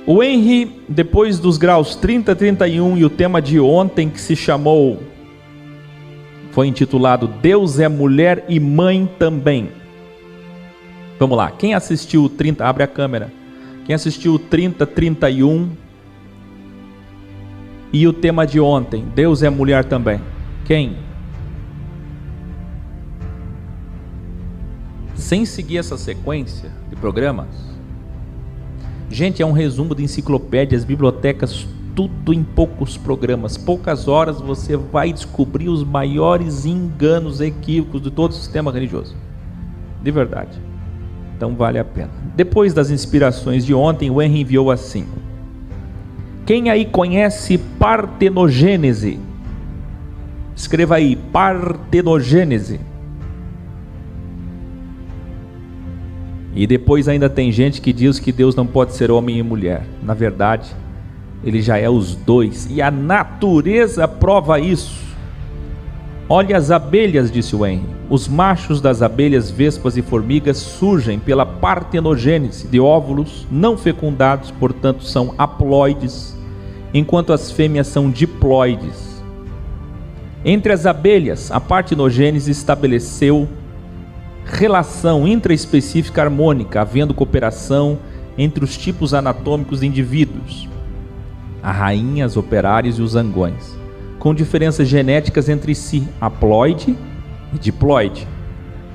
O Henry, depois dos graus 30, 31 e o tema de ontem que foi intitulado Deus é mulher e mãe também. Vamos lá, quem assistiu o 30, abre a câmera. Quem assistiu o 30, 31 e o tema de ontem, Deus é mulher também. Quem? Sem seguir essa sequência de programas. Gente, é um resumo de enciclopédias, bibliotecas, tudo em poucos programas. Poucas horas você vai descobrir os maiores enganos, equívocos de todo o sistema religioso. De verdade. Então vale a pena. Depois das inspirações de ontem, o Henry enviou assim: quem aí conhece partenogênese? Escreva aí, partenogênese. E depois ainda tem gente que diz que Deus não pode ser homem e mulher. Na verdade, ele já é os dois. E a natureza prova isso. Olha as abelhas, disse o Henry. Os machos das abelhas, vespas e formigas surgem pela partenogênese de óvulos não fecundados, portanto são haploides, enquanto as fêmeas são diploides. Entre as abelhas, a partenogênese estabeleceu relação intraespecífica harmônica, havendo cooperação entre os tipos anatômicos de indivíduos, a rainha, as operárias e os zangões, com diferenças genéticas entre si, haploide e diploide,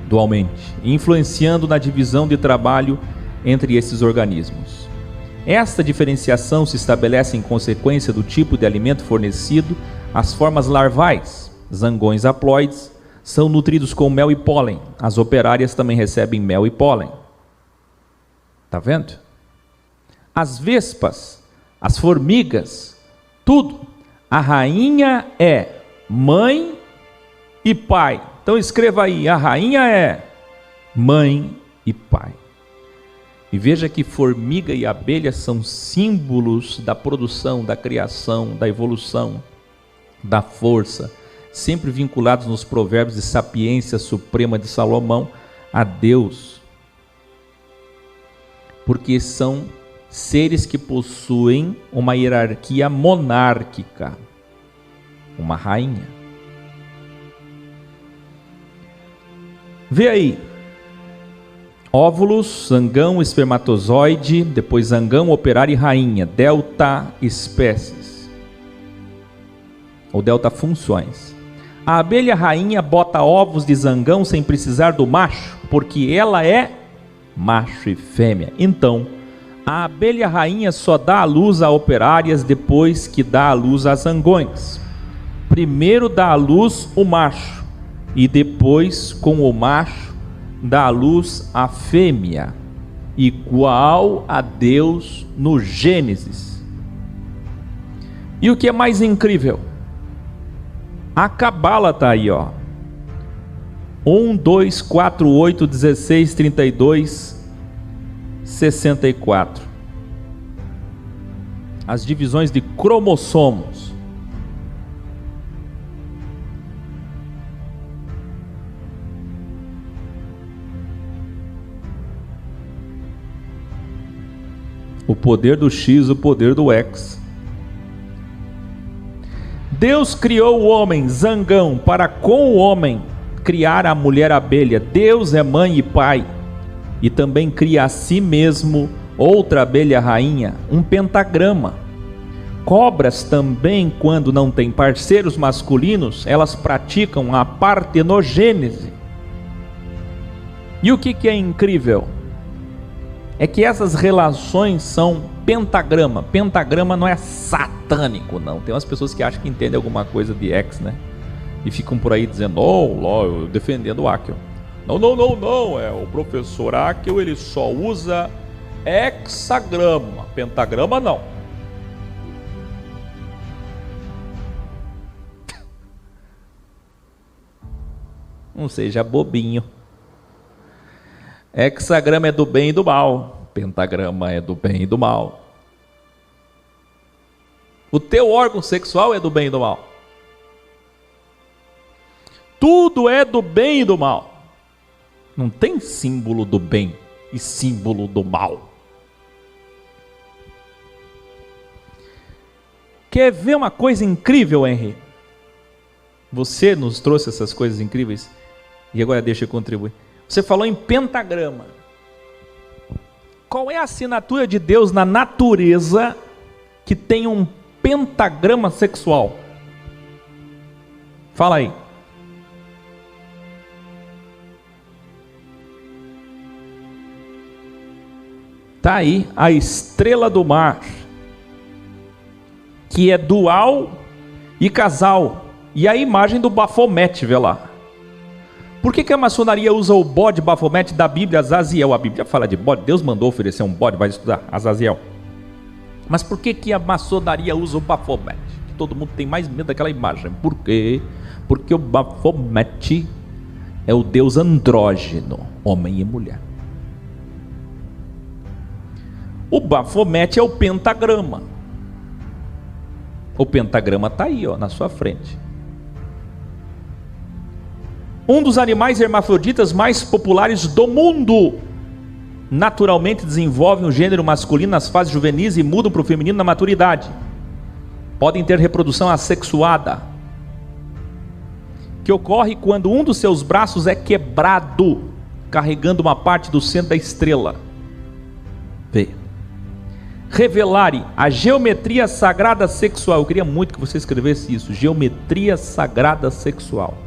dualmente, influenciando na divisão de trabalho entre esses organismos. Esta diferenciação se estabelece em consequência do tipo de alimento fornecido. As formas larvais, zangões haploides, são nutridos com mel e pólen. As operárias também recebem mel e pólen. Está vendo? As vespas, as formigas, tudo. A rainha é mãe e pai. Então escreva aí, a rainha é mãe e pai. E veja que formiga e abelha são símbolos da produção, da criação, da evolução, da força, sempre vinculados nos provérbios de sapiência suprema de Salomão a Deus, porque são seres que possuem uma hierarquia monárquica, uma rainha. Vê aí, óvulos, zangão, espermatozoide, depois zangão, operário e rainha, delta espécies, ou delta funções. A abelha rainha bota ovos de zangão sem precisar do macho, porque ela é macho e fêmea. Então, a abelha rainha só dá à luz a operárias depois que dá à luz a zangões. Primeiro dá à luz o macho, e depois, com o macho, dá à luz a fêmea, igual a Deus no Gênesis. E o que é mais incrível? A Cabala está aí, ó. 1, 2, 4, 8, 16, 32, 64. As divisões de cromossomos. O poder do X, o poder do X. Deus criou o homem, zangão, para com o homem criar a mulher abelha. Deus é mãe e pai, e também cria a si mesmo outra abelha rainha, um pentagrama. Cobras também, quando não têm parceiros masculinos, elas praticam a partenogênese. E o que é incrível? É que essas relações são pentagrama. Pentagrama não é satânico, não. Tem umas pessoas que acham que entendem alguma coisa de X, né? E ficam por aí dizendo, defendendo o Akel. Não. É o professor Akel, ele só usa hexagrama. Pentagrama não. Não seja bobinho. Hexagrama é do bem e do mal. Pentagrama é do bem e do mal. O teu órgão sexual é do bem e do mal. Tudo é do bem e do mal. Não tem símbolo do bem e símbolo do mal. Quer ver uma coisa incrível, Henry? Você nos trouxe essas coisas incríveis e agora deixa eu contribuir. Você falou em pentagrama. Qual é a assinatura de Deus na natureza que tem um pentagrama sexual? Fala aí. Tá aí a estrela do mar, que é dual e casal, e a imagem do Bafomete, vê lá. Por que a maçonaria usa o bode Bafomete da Bíblia, Azaziel? A Bíblia fala de bode, Deus mandou oferecer um bode, vai estudar, Azaziel. Mas por que a maçonaria usa o Bafomete? Todo mundo tem mais medo daquela imagem. Por quê? Porque o Bafomete é o deus andrógeno, homem e mulher. O Bafomete é o pentagrama. O pentagrama está aí, ó, na sua frente. Um dos animais hermafroditas mais populares do mundo. Naturalmente desenvolvem o gênero masculino nas fases juvenis e mudam para o feminino na maturidade. Podem ter reprodução assexuada, que ocorre quando um dos seus braços é quebrado, carregando uma parte do centro da estrela. Vê. Revelarem a geometria sagrada sexual. Eu queria muito que você escrevesse isso, geometria sagrada sexual.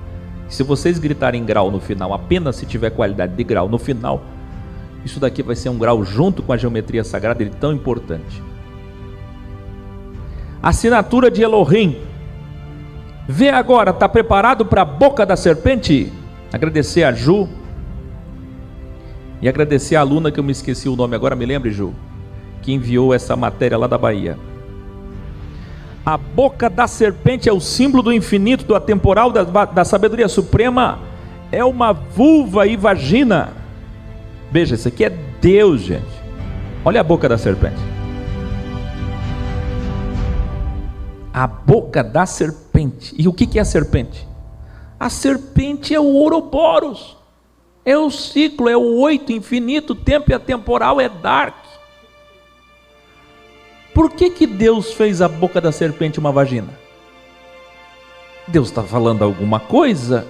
Se vocês gritarem grau no final, apenas se tiver qualidade de grau no final, isso daqui vai ser um grau junto com a geometria sagrada, ele é tão importante. Assinatura de Elohim. Vê agora, está preparado para a boca da serpente? Agradecer a Ju e agradecer a aluna que eu me esqueci o nome agora, me lembre, Ju, que enviou essa matéria lá da Bahia. A boca da serpente é o símbolo do infinito, do atemporal, da sabedoria suprema. É uma vulva e vagina. Veja, isso aqui é Deus, gente. Olha a boca da serpente. A boca da serpente. E o que é a serpente? A serpente é o Ouroboros. É o ciclo, é o 8 infinito, tempo e atemporal, é Dark. Por que Deus fez a boca da serpente uma vagina? Deus está falando alguma coisa?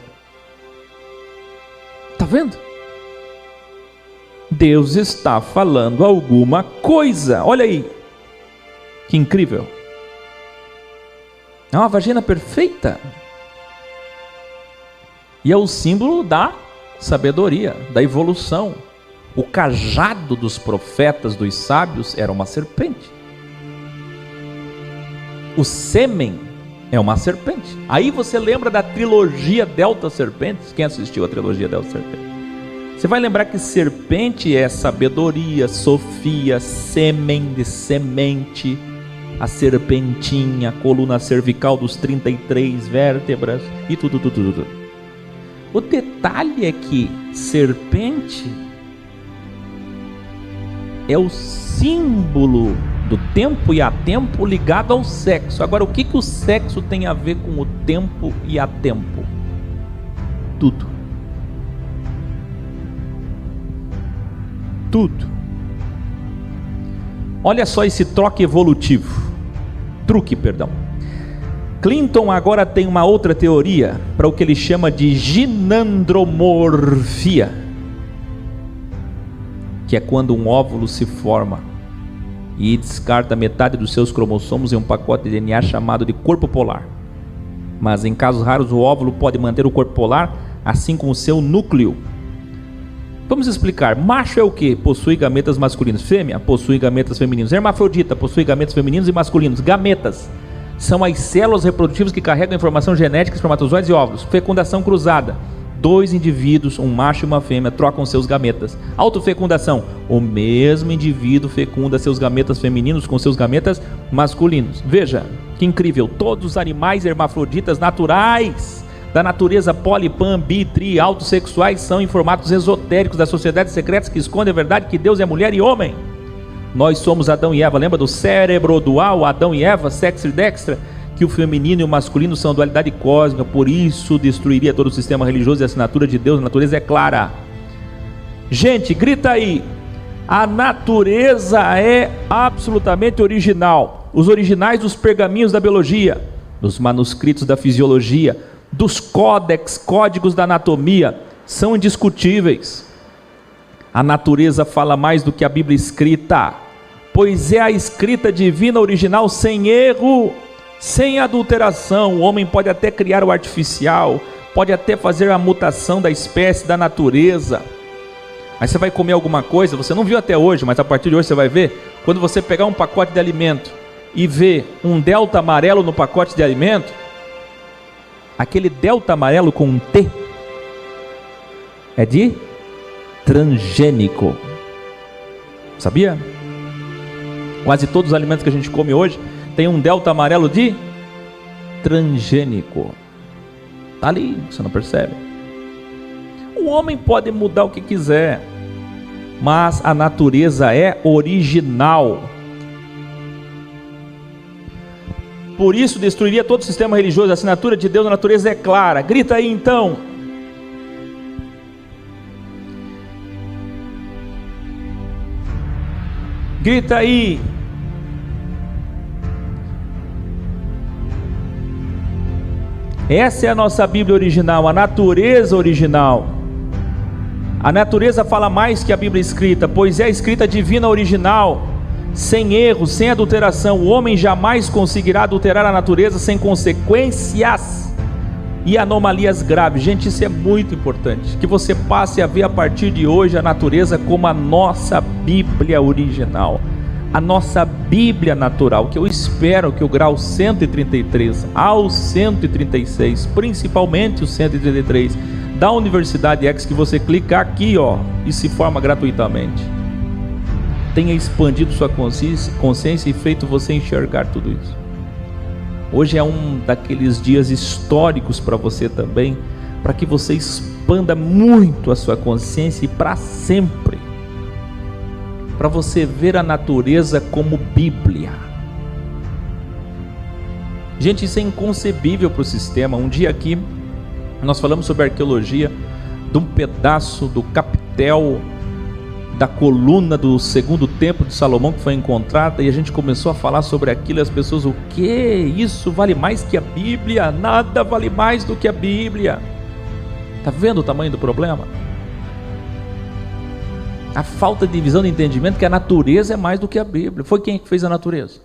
Está vendo? Deus está falando alguma coisa. Olha aí, que incrível. É uma vagina perfeita. E é o símbolo da sabedoria, da evolução. O cajado dos profetas, dos sábios, era uma serpente. O sêmen é uma serpente. Aí você lembra da trilogia Delta Serpentes? Quem assistiu a trilogia Delta Serpentes? Você vai lembrar que serpente é sabedoria, sofia, sêmen de semente, a serpentinha, a coluna cervical dos 33 vértebras e tudo. O detalhe é que serpente é o símbolo do tempo e a tempo ligado ao sexo. Agora, o que o sexo tem a ver com o tempo e a tempo? Tudo. Olha só esse truque evolutivo. Clinton agora tem uma outra teoria para o que ele chama de ginandromorfia, que é quando um óvulo se forma e descarta metade dos seus cromossomos em um pacote de DNA chamado de corpo polar. Mas em casos raros o óvulo pode manter o corpo polar, assim como o seu núcleo. Vamos explicar. Macho é o que? Possui gametas masculinos. Fêmea possui gametas femininos. Hermafrodita possui gametas femininos e masculinos. Gametas são as células reprodutivas que carregam informação genética, espermatozoides e óvulos. Fecundação cruzada. 2 indivíduos, um macho e uma fêmea, trocam seus gametas. Autofecundação. O mesmo indivíduo fecunda seus gametas femininos com seus gametas masculinos. Veja, que incrível. Todos os animais hermafroditas naturais da natureza polipan, bi, tri, autossexuais são em formatos esotéricos das sociedades secretas que escondem a verdade que Deus é mulher e homem. Nós somos Adão e Eva. Lembra do cérebro dual, Adão e Eva, sexo e dextra? Que o feminino e o masculino são dualidade cósmica, por isso destruiria todo o sistema religioso e a assinatura de Deus. A natureza é clara. Gente, grita aí. A natureza é absolutamente original. os originais dos pergaminhos da biologia, dos manuscritos da fisiologia, dos códigos da anatomia, são indiscutíveis. A natureza fala mais do que a Bíblia escrita, pois é a escrita divina original sem erro, sem adulteração. O homem pode até criar o artificial, pode até fazer a mutação da espécie, da natureza. Aí você vai comer alguma coisa, você não viu até hoje, mas a partir de hoje você vai ver. Quando você pegar um pacote de alimento e ver um delta amarelo no pacote de alimento, aquele delta amarelo com um T é de transgênico. Sabia? Quase todos os alimentos que a gente come hoje tem um delta amarelo de transgênico. Está ali, você não percebe? O homem pode mudar o que quiser, mas a natureza é original. Por isso destruiria todo o sistema religioso. A assinatura de Deus na natureza é clara. Grita aí então. Grita aí. Essa é a nossa Bíblia original, a natureza original. A natureza fala mais que a Bíblia escrita, pois é a escrita divina original, sem erro, sem adulteração. O homem jamais conseguirá adulterar a natureza sem consequências e anomalias graves. Gente, isso é muito importante, que você passe a ver a partir de hoje a natureza como a nossa Bíblia original, a nossa Bíblia natural, que eu espero que o grau 133 ao 136, principalmente o 133 da Universidade X, que você clica aqui e se forma gratuitamente, tenha expandido sua consciência e feito você enxergar tudo isso. Hoje é um daqueles dias históricos para você também, para que você expanda muito a sua consciência e para sempre, para você ver a natureza como Bíblia. Gente, isso é inconcebível para o sistema. Um dia aqui nós falamos sobre arqueologia de um pedaço do capitel da coluna do segundo templo de Salomão que foi encontrada, e a gente começou a falar sobre aquilo, e as pessoas: o que? Isso vale mais que a Bíblia? Nada vale mais do que a Bíblia. Está vendo o tamanho do problema? A falta de visão, de entendimento que a natureza é mais do que a Bíblia. Foi quem fez a natureza?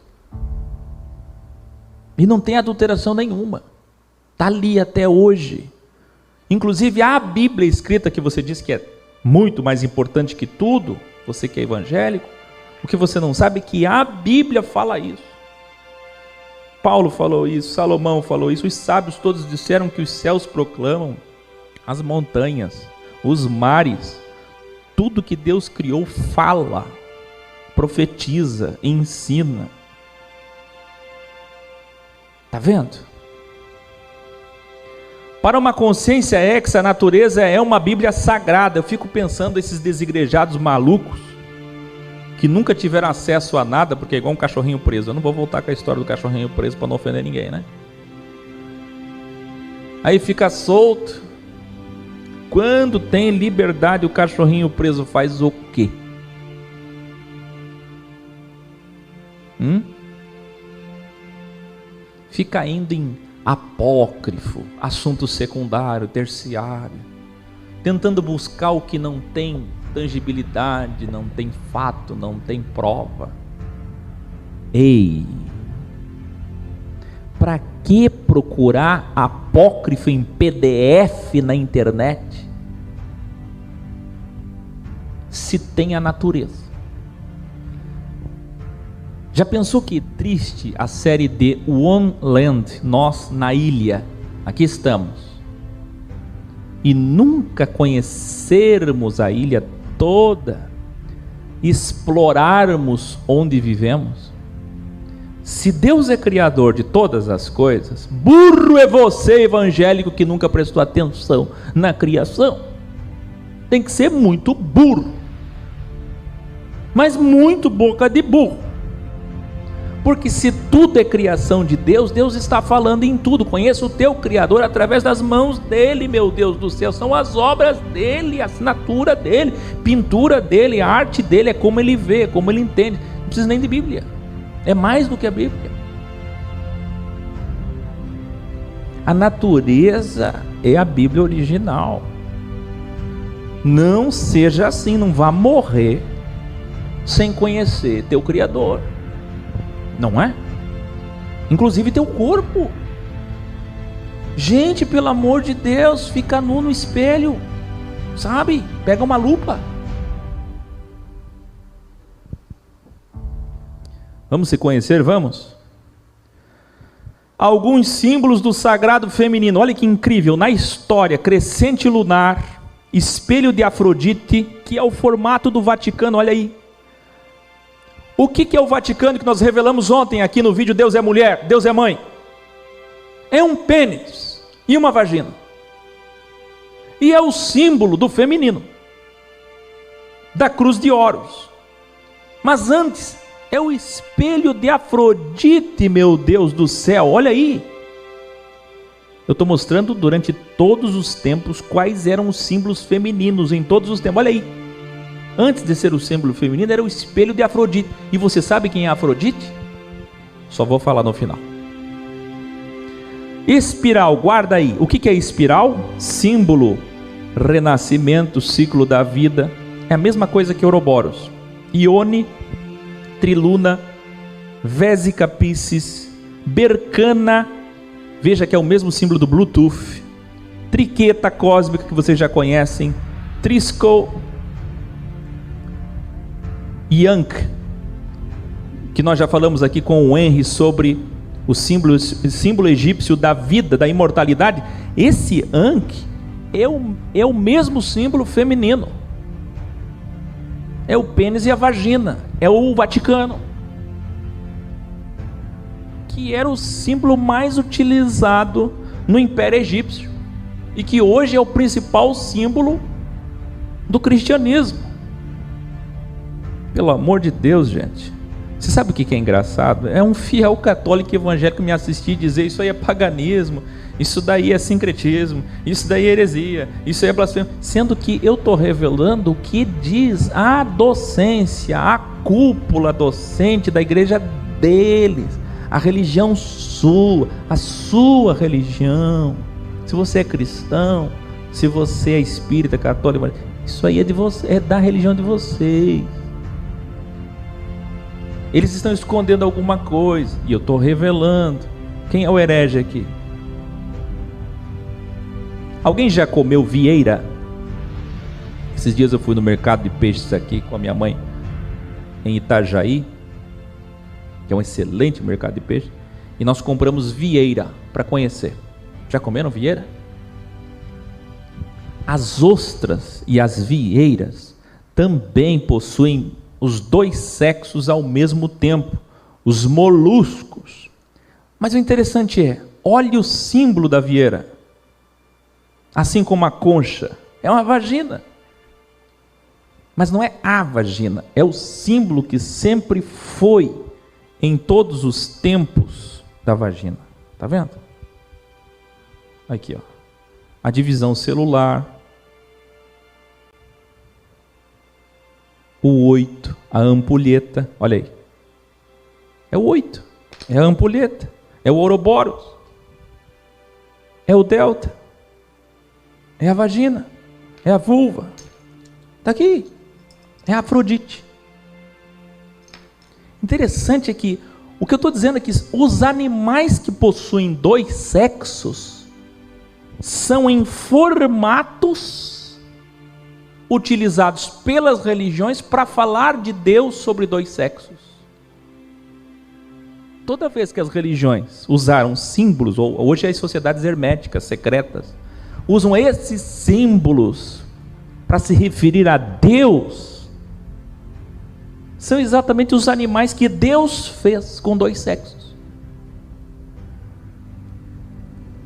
E não tem adulteração nenhuma, está ali até hoje. Inclusive a Bíblia escrita, que você diz que é muito mais importante que tudo, você que é evangélico, o que você não sabe é que a Bíblia fala isso. Paulo falou isso, Salomão falou isso, os sábios todos disseram que os céus proclamam, as montanhas, os mares, tudo que Deus criou fala, profetiza, ensina. Está vendo? Para uma consciência ex, a natureza é uma Bíblia sagrada. Eu fico pensando esses desigrejados malucos que nunca tiveram acesso a nada, porque é igual um cachorrinho preso. Eu não vou voltar com a história do cachorrinho preso para não ofender ninguém, né? Aí fica solto. Quando tem liberdade, o cachorrinho preso faz o quê? Fica indo em apócrifo, assunto secundário, terciário, tentando buscar o que não tem tangibilidade, não tem fato, não tem prova. Ei, para que procurar apócrifo em PDF na internet, se tem a natureza? Já pensou que triste a série de One Land, nós na ilha, aqui estamos, e nunca conhecermos a ilha toda, explorarmos onde vivemos? Se Deus é criador de todas as coisas, burro é você, evangélico, que nunca prestou atenção na criação. Tem que ser muito burro, mas muito boca de burro. Porque se tudo é criação de Deus, Deus está falando em tudo. Conheça o teu Criador através das mãos dele, meu Deus do céu. São as obras dele, a assinatura dele, pintura dele, a arte dele, é como ele vê, como ele entende. Não precisa nem de Bíblia. É mais do que a Bíblia. A natureza é a Bíblia original. Não seja assim, não vá morrer sem conhecer teu Criador. Não é? Inclusive teu corpo. Gente, pelo amor de Deus, fica nu no espelho, sabe? Pega uma lupa. Vamos se conhecer? Vamos? Alguns símbolos do sagrado feminino. Olha que incrível. Na história, crescente lunar, espelho de Afrodite, que é o formato do Vaticano. Olha aí. O que é o Vaticano que nós revelamos ontem aqui no vídeo Deus é Mulher, Deus é Mãe? É um pênis e uma vagina. E é o símbolo do feminino, da cruz de Horus. Mas antes, é o espelho de Afrodite, meu Deus do céu, olha aí. Eu estou mostrando durante todos os tempos quais eram os símbolos femininos em todos os tempos, olha aí. Antes de ser o símbolo feminino, era o espelho de Afrodite. E você sabe quem é Afrodite? Só vou falar no final. Espiral, guarda aí. O que é espiral? Símbolo, renascimento, ciclo da vida. É a mesma coisa que Ouroboros. Ione, Triluna, Vésica Piscis, Bercana, veja que é o mesmo símbolo do Bluetooth. Triqueta cósmica, que vocês já conhecem. Trisco, Yank, que nós já falamos aqui com o Henry sobre o símbolo egípcio da vida, da imortalidade. Esse Ankh é o mesmo símbolo feminino. É o pênis e a vagina. É o Vaticano, que era o símbolo mais utilizado no Império Egípcio e que hoje é o principal símbolo do cristianismo. Pelo amor de Deus, gente. Você sabe o que é engraçado? É um fiel católico evangélico me assistir e dizer: isso aí é paganismo, isso daí é sincretismo, isso daí é heresia, isso aí é blasfêmia. Sendo que eu estou revelando o que diz a docência, a cúpula docente da igreja deles, a religião sua, a sua religião. Se você é cristão, se você é espírita, católico, isso aí é de você, é da religião de vocês. Eles estão escondendo alguma coisa e eu estou revelando. Quem é o herege aqui? Alguém já comeu vieira? Esses dias eu fui no mercado de peixes aqui com a minha mãe em Itajaí, que é um excelente mercado de peixe, e nós compramos vieira para conhecer. Já comeram vieira? As ostras e as vieiras também possuem os dois sexos ao mesmo tempo, os moluscos. Mas o interessante é, olhe o símbolo da vieira, assim como a concha, é uma vagina, mas não é a vagina, é o símbolo que sempre foi em todos os tempos da vagina. Tá vendo? Aqui, ó, a divisão celular, o 8, a ampulheta, olha aí, é o 8, é a ampulheta, é o Ouroboros, é o delta, é a vagina, é a vulva, está aqui, é a Afrodite. Interessante é que, o que eu estou dizendo é que os animais que possuem dois sexos, são em formatos utilizados pelas religiões para falar de Deus sobre dois sexos. Toda vez que as religiões usaram símbolos, ou hoje as sociedades herméticas, secretas, usam esses símbolos para se referir a Deus, são exatamente os animais que Deus fez com dois sexos.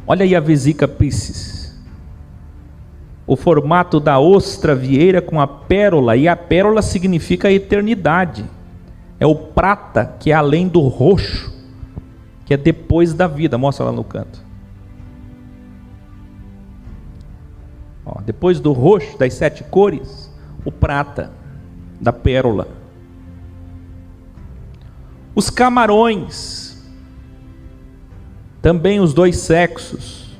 Olha aí a Vésica Piscis, o formato da ostra vieira com a pérola, e a pérola significa a eternidade. É o prata, que é além do roxo, que é depois da vida. Mostra lá no canto. Ó, depois do roxo, das 7 cores, o prata, da pérola. Os camarões, também os dois sexos.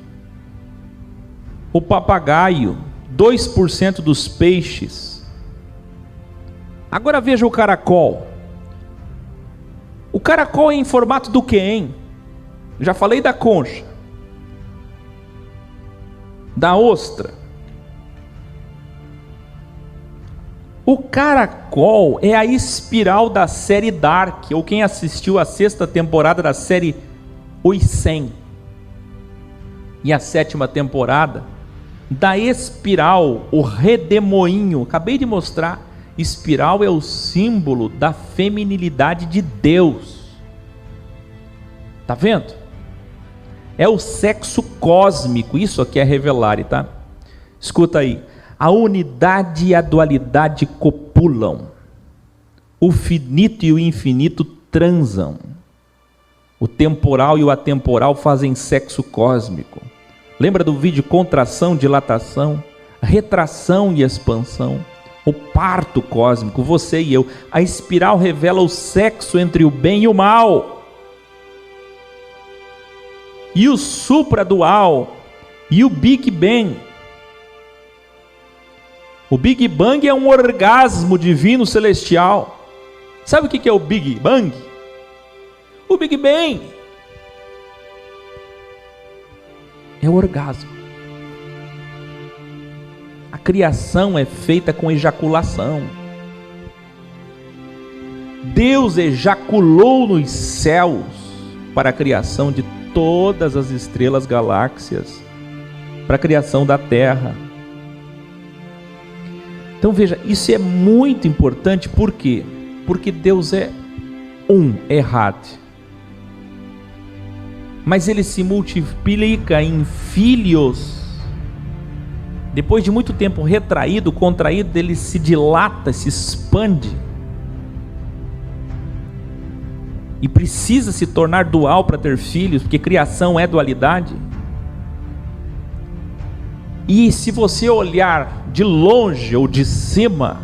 O papagaio, 2% dos peixes. Agora veja o caracol. O caracol é em formato do quê, hein? Já falei da concha, da ostra. O caracol é a espiral da série Dark, ou quem assistiu a 6ª temporada da série Os 100 e a 7ª temporada da espiral, o redemoinho. Acabei de mostrar. Espiral é o símbolo da feminilidade de Deus. Tá vendo? É o sexo cósmico. Isso aqui é Revelare, tá? Escuta aí. A unidade e a dualidade copulam. O finito e o infinito transam. O temporal e o atemporal fazem sexo cósmico. Lembra do vídeo contração, dilatação, retração e expansão? O parto cósmico, você e eu. A espiral revela o sexo entre o bem e o mal. E o supradual e o Big Bang. O Big Bang é um orgasmo divino celestial. Sabe o que é o Big Bang? O Big Bang é o orgasmo. A criação é feita com ejaculação. Deus ejaculou nos céus para a criação de todas as estrelas galáxias, para a criação da Terra. Então veja, isso é muito importante. Por quê? Porque Deus é errado. Mas Ele se multiplica em filhos. Depois de muito tempo retraído, contraído, Ele se dilata, se expande. E precisa se tornar dual para ter filhos, porque criação é dualidade. E se você olhar de longe ou de cima,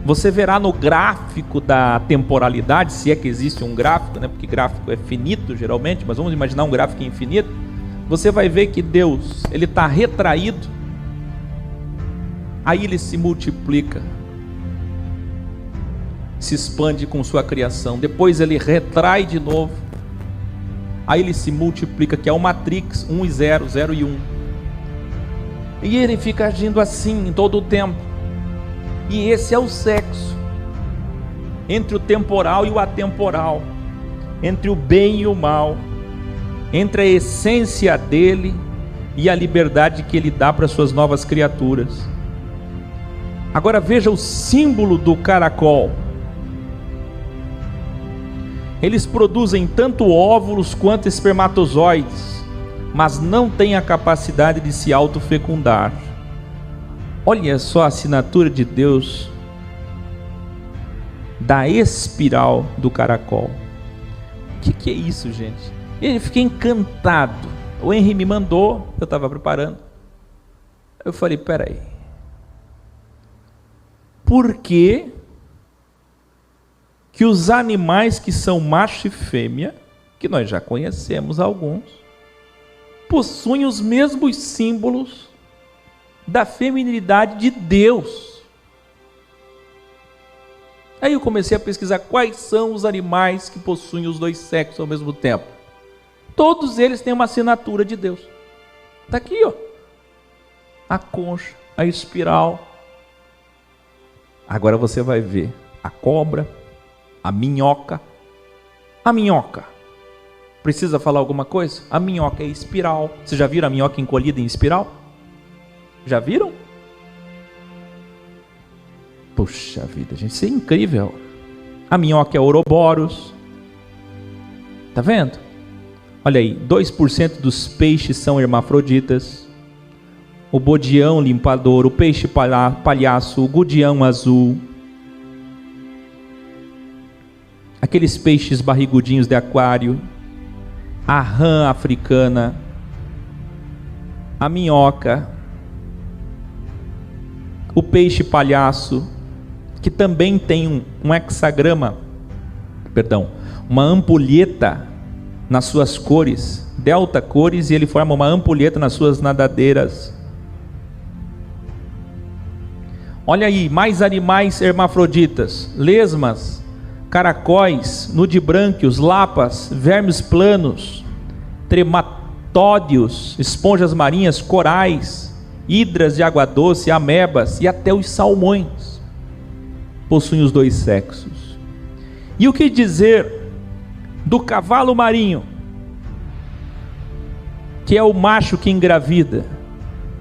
você verá no gráfico da temporalidade, se é que existe um gráfico, né? Porque gráfico é finito geralmente, mas vamos imaginar um gráfico infinito. Você vai ver que Deus, Ele está retraído, aí Ele se multiplica, se expande com sua criação, depois Ele retrai de novo, aí Ele se multiplica, que é o Matrix, 1 e 0, 0 e 1, e Ele fica agindo assim em todo o tempo. E esse é o sexo entre o temporal e o atemporal, entre o bem e o mal, entre a essência dele e a liberdade que Ele dá para suas novas criaturas. Agora veja o símbolo do caracol. Eles produzem tanto óvulos quanto espermatozoides, mas não têm a capacidade de se autofecundar. Olha só a assinatura de Deus da espiral do caracol. O que é isso, gente? Eu fiquei encantado. O Henry me mandou, eu estava preparando. Eu falei, peraí. Por que os animais que são macho e fêmea, que nós já conhecemos alguns, possuem os mesmos símbolos da feminilidade de Deus? Aí eu comecei a pesquisar quais são os animais que possuem os dois sexos ao mesmo tempo. Todos eles têm uma assinatura de Deus. Está aqui, ó. A concha, a espiral. Agora você vai ver a cobra, a minhoca. A minhoca. Precisa falar alguma coisa? A minhoca é espiral. Vocês já viram a minhoca encolhida em espiral? Já viram? Puxa vida, gente, isso é incrível. A minhoca é Ouroboros. Tá vendo? Olha aí, 2% dos peixes são hermafroditas. O bodião limpador, o peixe palhaço, o gudião azul. Aqueles peixes barrigudinhos de aquário. A rã africana. A minhoca. O peixe palhaço, que também tem um hexagrama, uma ampulheta nas suas cores, delta cores, e ele forma uma ampulheta nas suas nadadeiras. Olha aí, mais animais hermafroditas: lesmas, caracóis, nudibrânquios, lapas, vermes planos, trematódeos, esponjas marinhas, corais, hidras de água doce, amebas e até os salmões possuem os dois sexos. E o que dizer do cavalo marinho, que é o macho que engravida,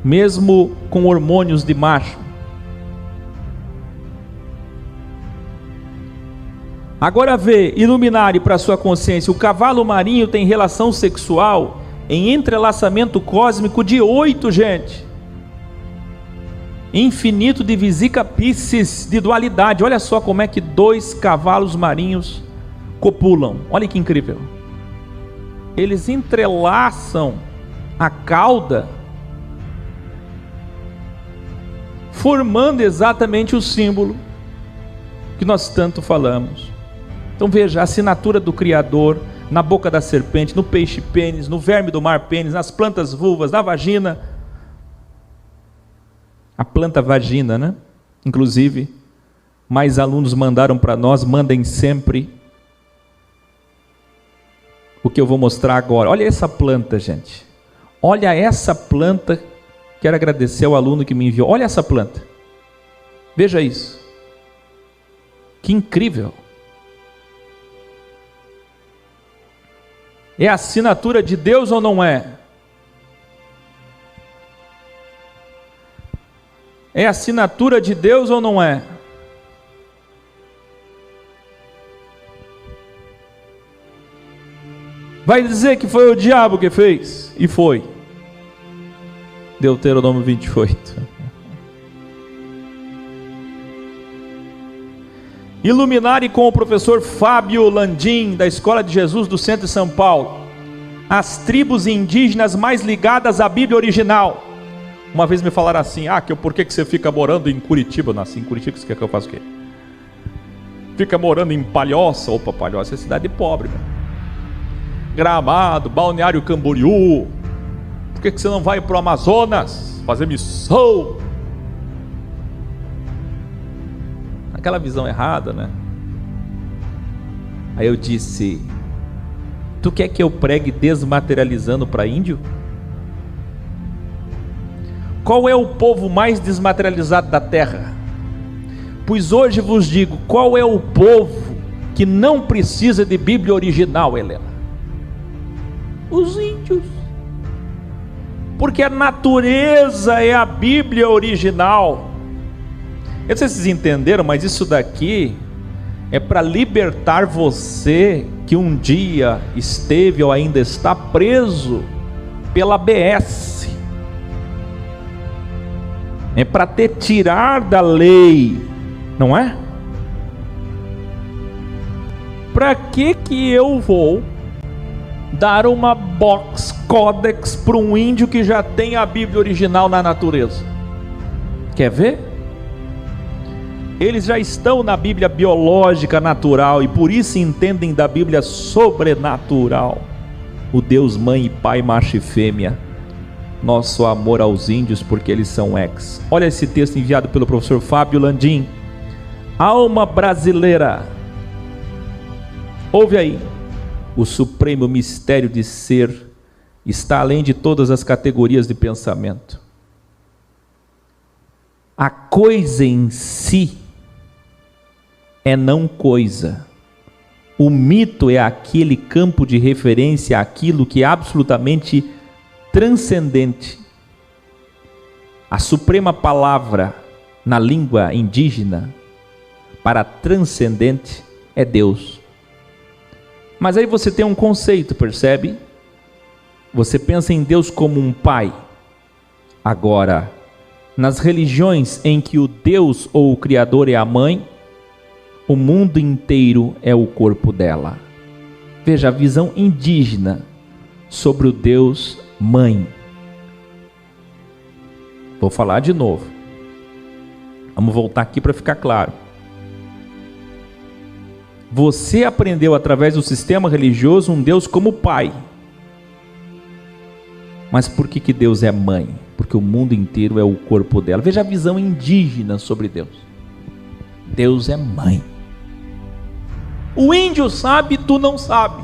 mesmo com hormônios de macho? Agora vê, ilumine para sua consciência: o cavalo marinho tem relação sexual em entrelaçamento cósmico de 8, gente. Infinito de visica piscis, de dualidade. Olha só como é que 2 cavalos marinhos copulam. Olha que incrível. Eles entrelaçam a cauda, formando exatamente o símbolo que nós tanto falamos. Então veja, a assinatura do Criador na boca da serpente, no peixe pênis, no verme do mar pênis, nas plantas vulvas, na vagina. A planta vagina, né? Inclusive, mais alunos mandaram para nós: mandem sempre o que eu vou mostrar agora. Olha essa planta, gente. Olha essa planta. Quero agradecer ao aluno que me enviou. Olha essa planta. Veja isso. Que incrível. É a assinatura de Deus ou não é? É a assinatura de Deus ou não é? Vai dizer que foi o diabo que fez? E foi. Deuteronômio 28. Iluminare com o professor Fábio Landim, da Escola de Jesus do Centro de São Paulo, as tribos indígenas mais ligadas à Bíblia original. Uma vez me falaram assim: por que você fica morando em Curitiba? Eu nasci em Curitiba, você quer que eu faça o quê? Fica morando em Palhoça. Opa, Palhoça é cidade pobre, meu. Gramado, Balneário Camboriú. Por que você não vai para o Amazonas fazer missão? Aquela visão errada, né? Aí eu disse: tu quer que eu pregue desmaterializando para índio? Qual é o povo mais desmaterializado da terra? Pois hoje vos digo, qual é o povo que não precisa de Bíblia original, Helena? Os índios. Porque a natureza é a Bíblia original. Eu não sei se vocês entenderam, mas isso daqui é para libertar você que um dia esteve ou ainda está preso pela ABS. É para te tirar da lei, não é? Para que eu vou dar uma box codex para um índio que já tem a Bíblia original na natureza? Quer ver? Eles já estão na Bíblia biológica natural e por isso entendem da Bíblia sobrenatural. O Deus mãe e pai, macho e fêmea. Nosso amor aos índios porque eles são ex. Olha esse texto enviado pelo professor Fábio Landim. Alma brasileira. Ouve aí. O supremo mistério de ser está além de todas as categorias de pensamento. A coisa em si é não coisa. O mito é aquele campo de referência àquilo que é absolutamente transcendente. A suprema palavra na língua indígena para transcendente é Deus. Mas aí você tem um conceito, percebe? Você pensa em Deus como um pai. Agora, nas religiões em que o Deus ou o Criador é a mãe, o mundo inteiro é o corpo dela. Veja a visão indígena sobre o Deus mãe. Vou falar de novo. Vamos voltar aqui para ficar claro. Você aprendeu através do sistema religioso um Deus como pai. Mas por que Deus é mãe? Porque o mundo inteiro é o corpo dela. Veja a visão indígena sobre Deus. Deus é mãe. O índio sabe, tu não sabe.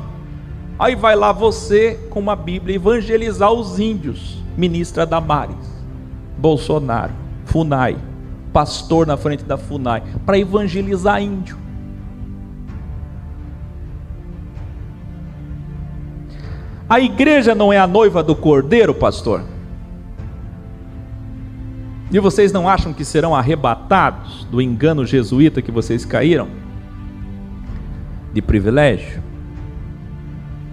Aí vai lá você com uma Bíblia evangelizar os índios. Ministra Damares, Bolsonaro, FUNAI, pastor na frente da FUNAI, para evangelizar índio. A igreja não é a noiva do cordeiro, pastor? E vocês não acham que serão arrebatados do engano jesuíta que vocês caíram? De privilégio?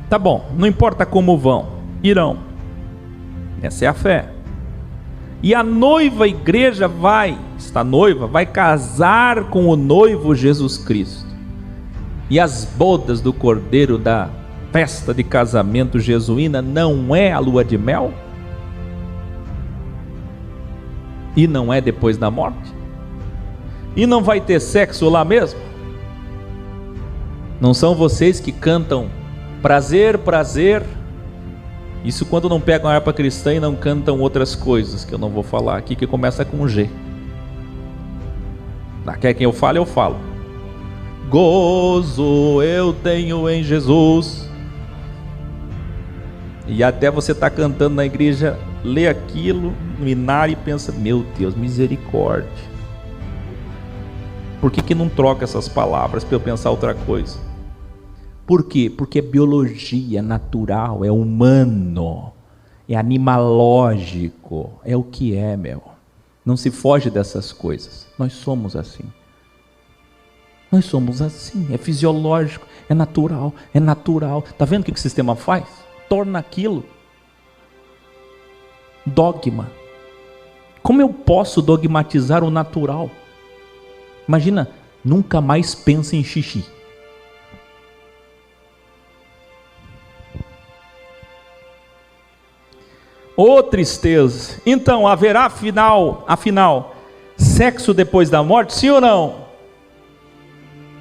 Tá bom, não importa como vão, irão. Essa é a fé. E a noiva igreja esta noiva vai casar com o noivo Jesus Cristo. E as bodas do cordeiro da festa de casamento jesuína não é a lua de mel? E não é depois da morte? E não vai ter sexo lá mesmo? Não são vocês que cantam prazer, prazer? Isso quando não pegam a harpa cristã e não cantam outras coisas que eu não vou falar aqui, que começa com G. Quer que eu fale, eu falo. Gozo eu tenho em Jesus. E até você está cantando na igreja, lê aquilo no inário e pensa, meu Deus, misericórdia. Por que não troca essas palavras para eu pensar outra coisa? Por quê? Porque é biologia, natural, é humano, é animalógico, é o que é, meu. Não se foge dessas coisas. Nós somos assim. Nós somos assim, é fisiológico, é natural, é natural. Está vendo o que o sistema faz? Torna aquilo dogma. Como eu posso dogmatizar o natural? Imagina, nunca mais pensa em xixi. Ô tristeza. Então, haverá afinal, sexo depois da morte, sim ou não?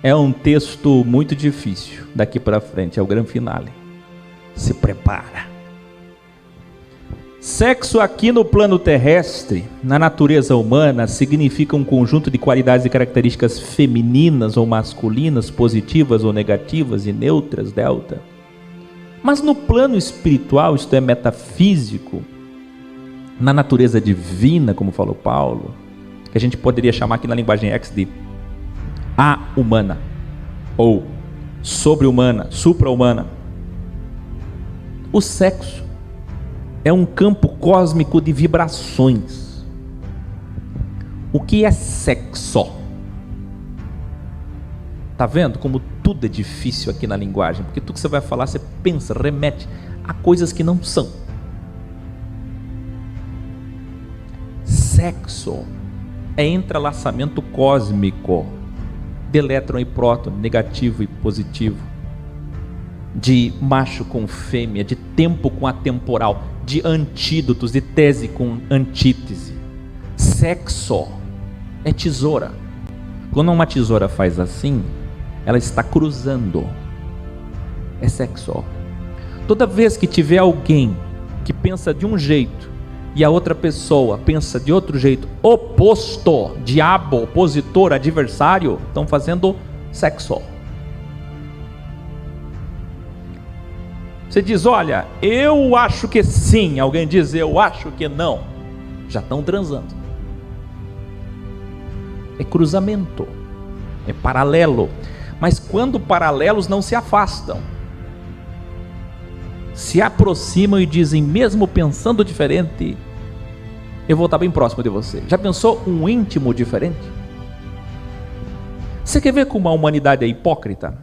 É um texto muito difícil. Daqui para frente, é o grande finale. Se prepara. Sexo aqui no plano terrestre, na natureza humana, significa um conjunto de qualidades e características femininas ou masculinas, positivas ou negativas e neutras, delta. Mas no plano espiritual, isto é metafísico, na natureza divina, como falou Paulo, que a gente poderia chamar aqui na linguagem X de a-humana, ou sobre-humana, supra-humana. O sexo é um campo cósmico de vibrações. O que é sexo? Tá vendo como tudo é difícil aqui na linguagem? Porque tudo que você vai falar, você pensa, remete a coisas que não são. Sexo é entrelaçamento cósmico de elétron e próton, negativo e positivo, de macho com fêmea, de tempo com atemporal, de antídotos, de tese com antítese. Sexo é tesoura. Quando uma tesoura faz assim, ela está cruzando. É sexo. Toda vez que tiver alguém que pensa de um jeito e a outra pessoa pensa de outro jeito, oposto, diabo, opositor, adversário, estão fazendo sexo. Você diz, olha, eu acho que sim. Alguém diz, eu acho que não. Já estão transando. É cruzamento. É paralelo. Mas quando paralelos não se afastam, se aproximam e dizem, mesmo pensando diferente, eu vou estar bem próximo de você. Já pensou um íntimo diferente? Você quer ver como a humanidade é hipócrita?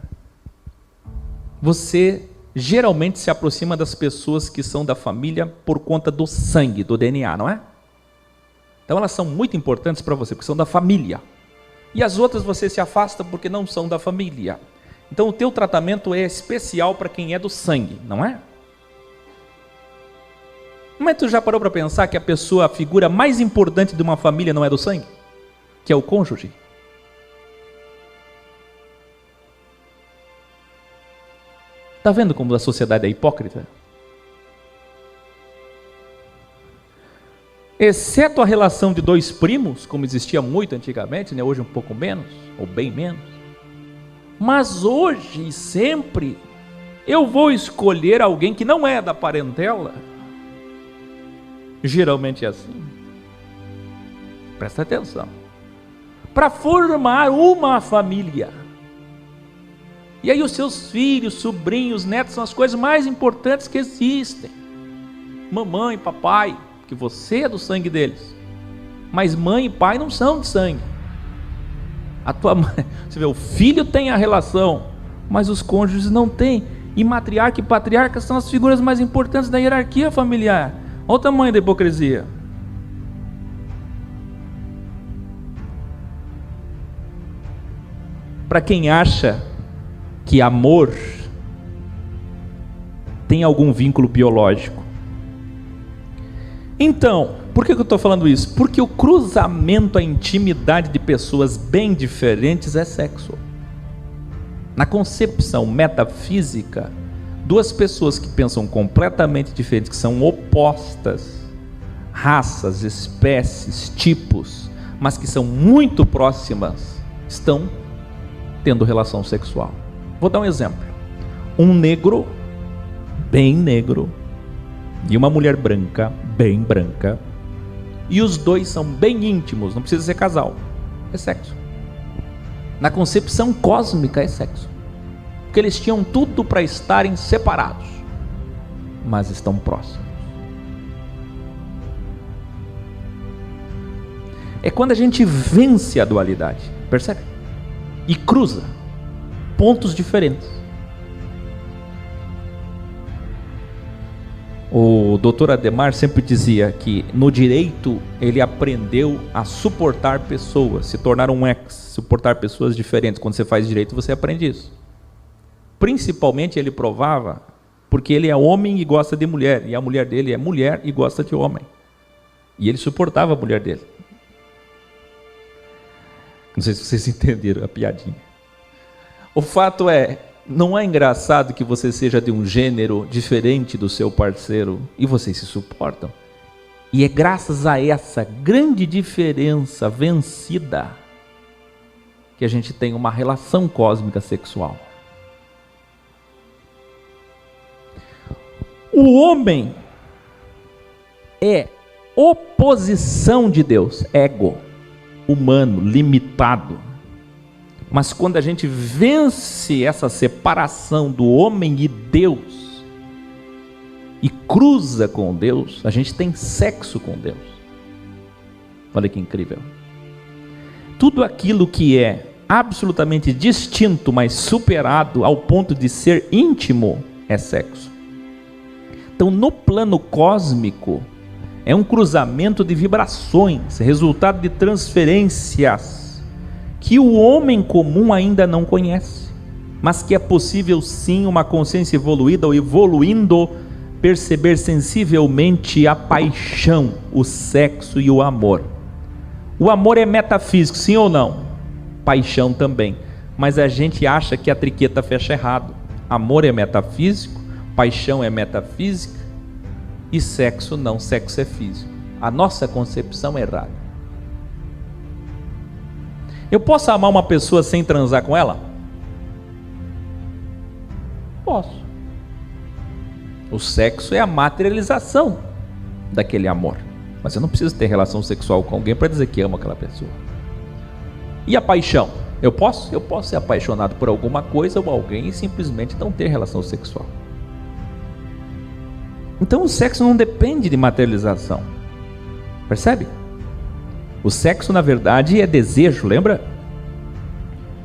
Você geralmente se aproxima das pessoas que são da família por conta do sangue, do DNA, não é? Então elas são muito importantes para você, porque são da família. E as outras você se afasta porque não são da família. Então o teu tratamento é especial para quem é do sangue, não é? Mas tu já parou para pensar que a figura mais importante de uma família não é do sangue? Que é o cônjuge? Está vendo como a sociedade é hipócrita? Exceto a relação de dois primos, como existia muito antigamente, né? Hoje um pouco menos, ou bem menos. Mas hoje e sempre, eu vou escolher alguém que não é da parentela. Geralmente é assim. Presta atenção. Para formar uma família. E aí os seus filhos, sobrinhos, netos são as coisas mais importantes que existem. Mamãe, papai, que você é do sangue deles. Mas mãe e pai não são de sangue. A tua mãe, você vê, o filho tem a relação, mas os cônjuges não têm. E matriarca e patriarca são as figuras mais importantes da hierarquia familiar. Olha o tamanho da hipocrisia. Para quem acha que amor tem algum vínculo biológico. Então, por que eu estou falando isso? Porque o cruzamento, a intimidade de pessoas bem diferentes é sexo. Na concepção metafísica, duas pessoas que pensam completamente diferentes, que são opostas, raças, espécies, tipos, mas que são muito próximas, estão tendo relação sexual. Vou dar um exemplo. Um negro, bem negro, e uma mulher branca, bem branca, e os dois são bem íntimos, não precisa ser casal, é sexo. Na concepção cósmica é sexo, porque eles tinham tudo para estarem separados, mas estão próximos. É quando a gente vence a dualidade, percebe? E cruza pontos diferentes. O doutor Ademar sempre dizia que no direito ele aprendeu a suportar pessoas, se tornar um suportar pessoas diferentes. Quando você faz direito, você aprende isso. Principalmente ele provava porque ele é homem e gosta de mulher, e a mulher dele é mulher e gosta de homem. E ele suportava a mulher dele. Não sei se vocês entenderam a piadinha. O fato é, não é engraçado que você seja de um gênero diferente do seu parceiro e vocês se suportam? E é graças a essa grande diferença vencida que a gente tem uma relação cósmica sexual. O homem é oposição de Deus, ego, humano, limitado. Mas quando a gente vence essa separação do homem e Deus e cruza com Deus, a gente tem sexo com Deus. Olha que incrível. Tudo aquilo que é absolutamente distinto, mas superado ao ponto de ser íntimo, é sexo. Então, no plano cósmico, é um cruzamento de vibrações, resultado de transferências que o homem comum ainda não conhece, mas que é possível sim uma consciência evoluída ou evoluindo perceber sensivelmente a paixão, o sexo e o amor. O amor é metafísico, sim ou não? Paixão também, mas a gente acha que a triqueta fecha errado. Amor é metafísico, paixão é metafísica e sexo não, sexo é físico. A nossa concepção é errada. Eu posso amar uma pessoa sem transar com ela? Posso. O sexo é a materialização daquele amor, mas eu não preciso ter relação sexual com alguém para dizer que amo aquela pessoa. E a paixão? Eu posso? Eu posso ser apaixonado por alguma coisa ou alguém e simplesmente não ter relação sexual. Então o sexo não depende de materialização. Percebe? O sexo na verdade é desejo, lembra?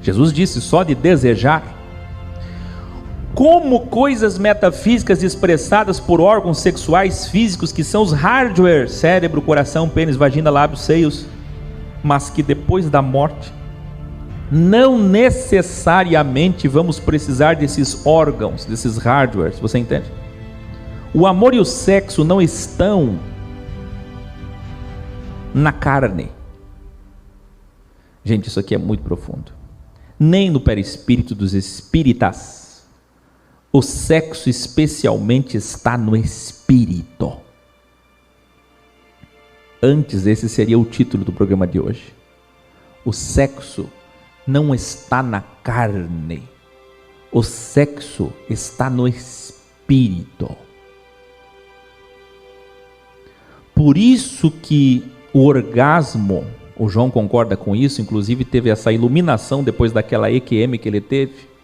Jesus disse só de desejar. Como coisas metafísicas expressadas por órgãos sexuais físicos que são os hardware, cérebro, coração, pênis, vagina, lábios, seios, mas que depois da morte não necessariamente vamos precisar desses órgãos, desses hardwares, você entende? O amor e o sexo não estão na carne. Gente, isso aqui é muito profundo. Nem no perispírito dos espíritas. O sexo especialmente está no espírito. Antes, esse seria o título do programa de hoje. O sexo não está na carne. O sexo está no espírito. Por isso que o orgasmo, o João concorda com isso, inclusive teve essa iluminação depois daquela EQM que ele teve.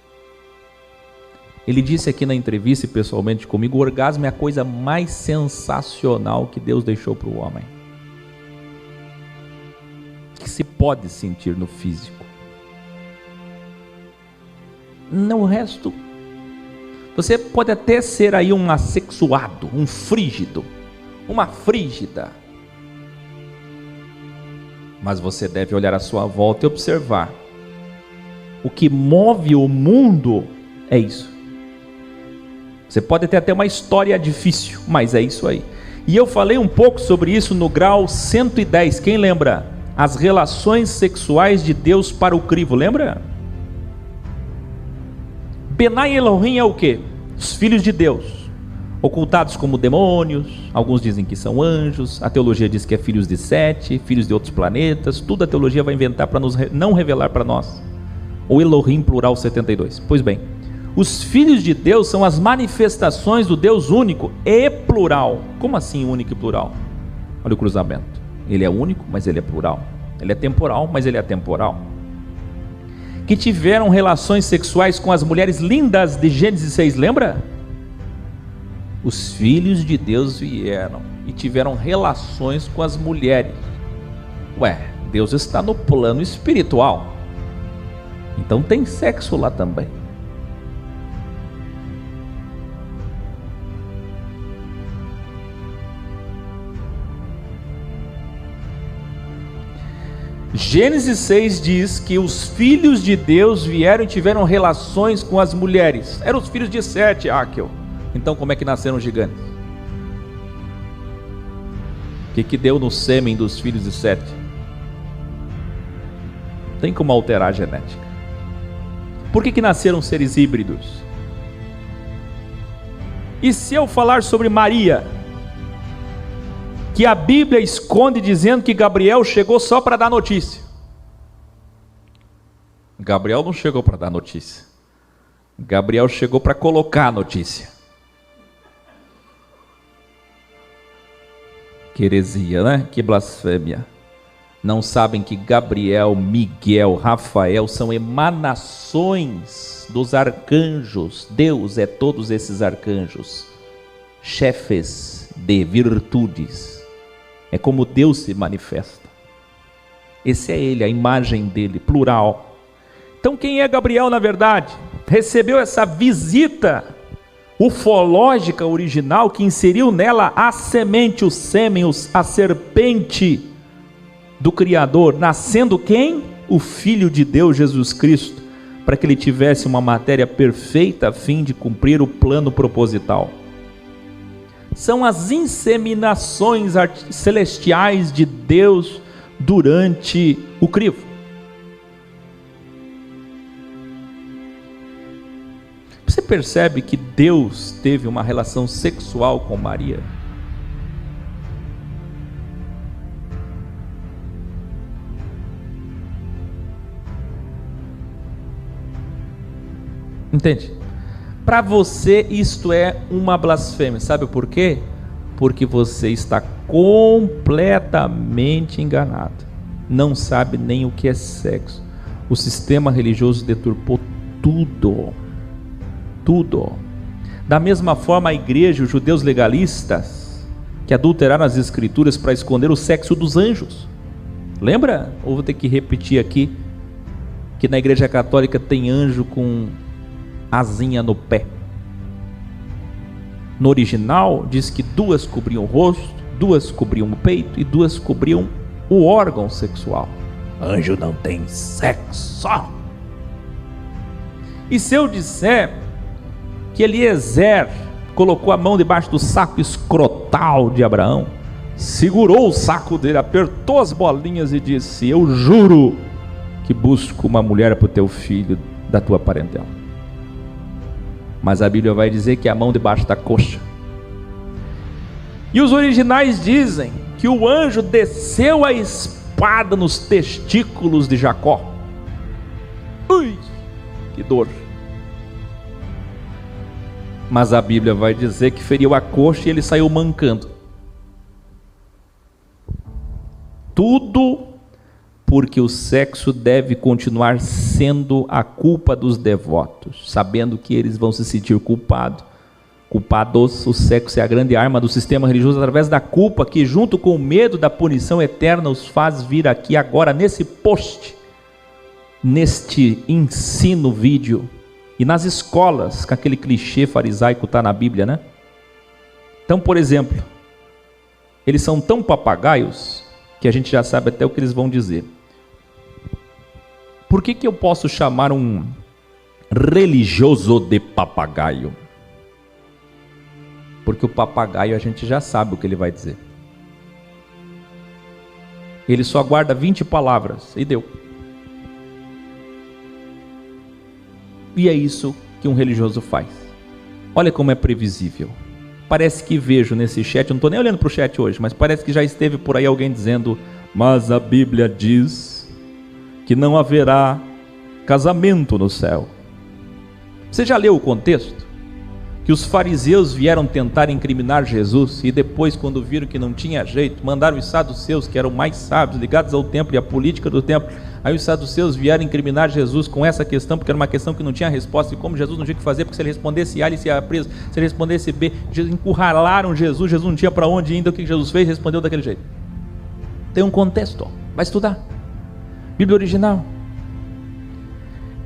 Ele disse aqui na entrevista, pessoalmente comigo, o orgasmo é a coisa mais sensacional que Deus deixou para o homem. Que se pode sentir no físico. No resto, você pode até ser aí um assexuado, um frígido, uma frígida. Mas você deve olhar à sua volta e observar. O que move o mundo é isso. Você pode ter até uma história difícil, mas é isso aí. E eu falei um pouco sobre isso no grau 110, quem lembra? As relações sexuais de Deus para o crivo, lembra? Benai Elohim é o quê? Os filhos de Deus, ocultados como demônios, alguns dizem que são anjos, a teologia diz que é filhos de Sete, filhos de outros planetas, tudo a teologia vai inventar para não revelar para nós. O Elohim plural 72. Pois bem, os filhos de Deus são as manifestações do Deus único e plural. Como assim único e plural? Olha o cruzamento. Ele é único, mas ele é plural. Ele é temporal, mas ele é atemporal. Que tiveram relações sexuais com as mulheres lindas de Gênesis 6, lembra? Os filhos de Deus vieram e tiveram relações com as mulheres. Ué, Deus está no plano espiritual. Então tem sexo lá também. Gênesis 6 diz que os filhos de Deus vieram e tiveram relações com as mulheres. Eram os filhos de Sete, Áquel. Então como é que nasceram os gigantes? O que deu no sêmen dos filhos de Sete? Não tem como alterar a genética. Por que nasceram seres híbridos? E se eu falar sobre Maria, que a Bíblia esconde dizendo que Gabriel chegou só para dar notícia? Gabriel não chegou para dar notícia. Gabriel chegou para colocar a notícia. Que heresia, né? Que blasfêmia. Não sabem que Gabriel, Miguel, Rafael são emanações dos arcanjos. Deus é todos esses arcanjos, chefes de virtudes. É como Deus se manifesta. Esse é ele, a imagem dele, plural. Então quem é Gabriel na verdade? Recebeu essa visita ufológica original que inseriu nela a semente, o sêmen, a serpente do Criador, nascendo quem? O Filho de Deus, Jesus Cristo, para que ele tivesse uma matéria perfeita a fim de cumprir o plano proposital. São as inseminações celestiais de Deus durante o crivo. Você percebe que Deus teve uma relação sexual com Maria? Entende? Para você isto é uma blasfêmia, sabe por quê? Porque você está completamente enganado, não sabe nem o que é sexo. O sistema religioso deturpou tudo. Da mesma forma a igreja, os judeus legalistas, que adulteraram as escrituras para esconder o sexo dos anjos. Lembra? Ou vou ter que repetir aqui, que na igreja católica tem anjo com asinha no pé. No original diz que 2 cobriam o rosto, 2 cobriam o peito e 2 cobriam o órgão sexual. Anjo não tem sexo. E se eu disser que Eliezer colocou a mão debaixo do saco escrotal de Abraão, segurou o saco dele, apertou as bolinhas e disse: eu juro que busco uma mulher para o teu filho da tua parentela. mas a Bíblia vai dizer que é a mão debaixo da coxa. E os originais dizem que o anjo desceu a espada nos testículos de Jacó. Ui, que dor! Mas a Bíblia vai dizer que feriu a coxa e ele saiu mancando. Tudo porque o sexo deve continuar sendo a culpa dos devotos, sabendo que eles vão se sentir culpados. O sexo é a grande arma do sistema religioso, através da culpa que, junto com o medo da punição eterna, os faz vir aqui agora, nesse post, neste ensino vídeo, e nas escolas, que aquele clichê farisaico está na Bíblia, né? Então, por exemplo, eles são tão papagaios, que a gente já sabe até o que eles vão dizer. Por que eu posso chamar um religioso de papagaio? Porque o papagaio a gente já sabe o que ele vai dizer. Ele só guarda 20 palavras e deu. E é isso que um religioso faz. Olha como é previsível. Parece que vejo nesse chat, eu não estou nem olhando para o chat hoje, mas parece que já esteve por aí alguém dizendo: mas a Bíblia diz que não haverá casamento no céu. Você já leu o contexto? Que os fariseus vieram tentar incriminar Jesus e depois, quando viram que não tinha jeito, mandaram os saduceus, que eram mais sábios, ligados ao templo e à política do templo. Aí os saduceus vieram incriminar Jesus com essa questão, porque era uma questão que não tinha resposta, e como Jesus não tinha o que fazer, porque se ele respondesse A, ele ia preso, se ele respondesse B, encurralaram Jesus, Jesus não tinha para onde ir, então o que Jesus fez? Respondeu daquele jeito. Tem um contexto, vai estudar, Bíblia original.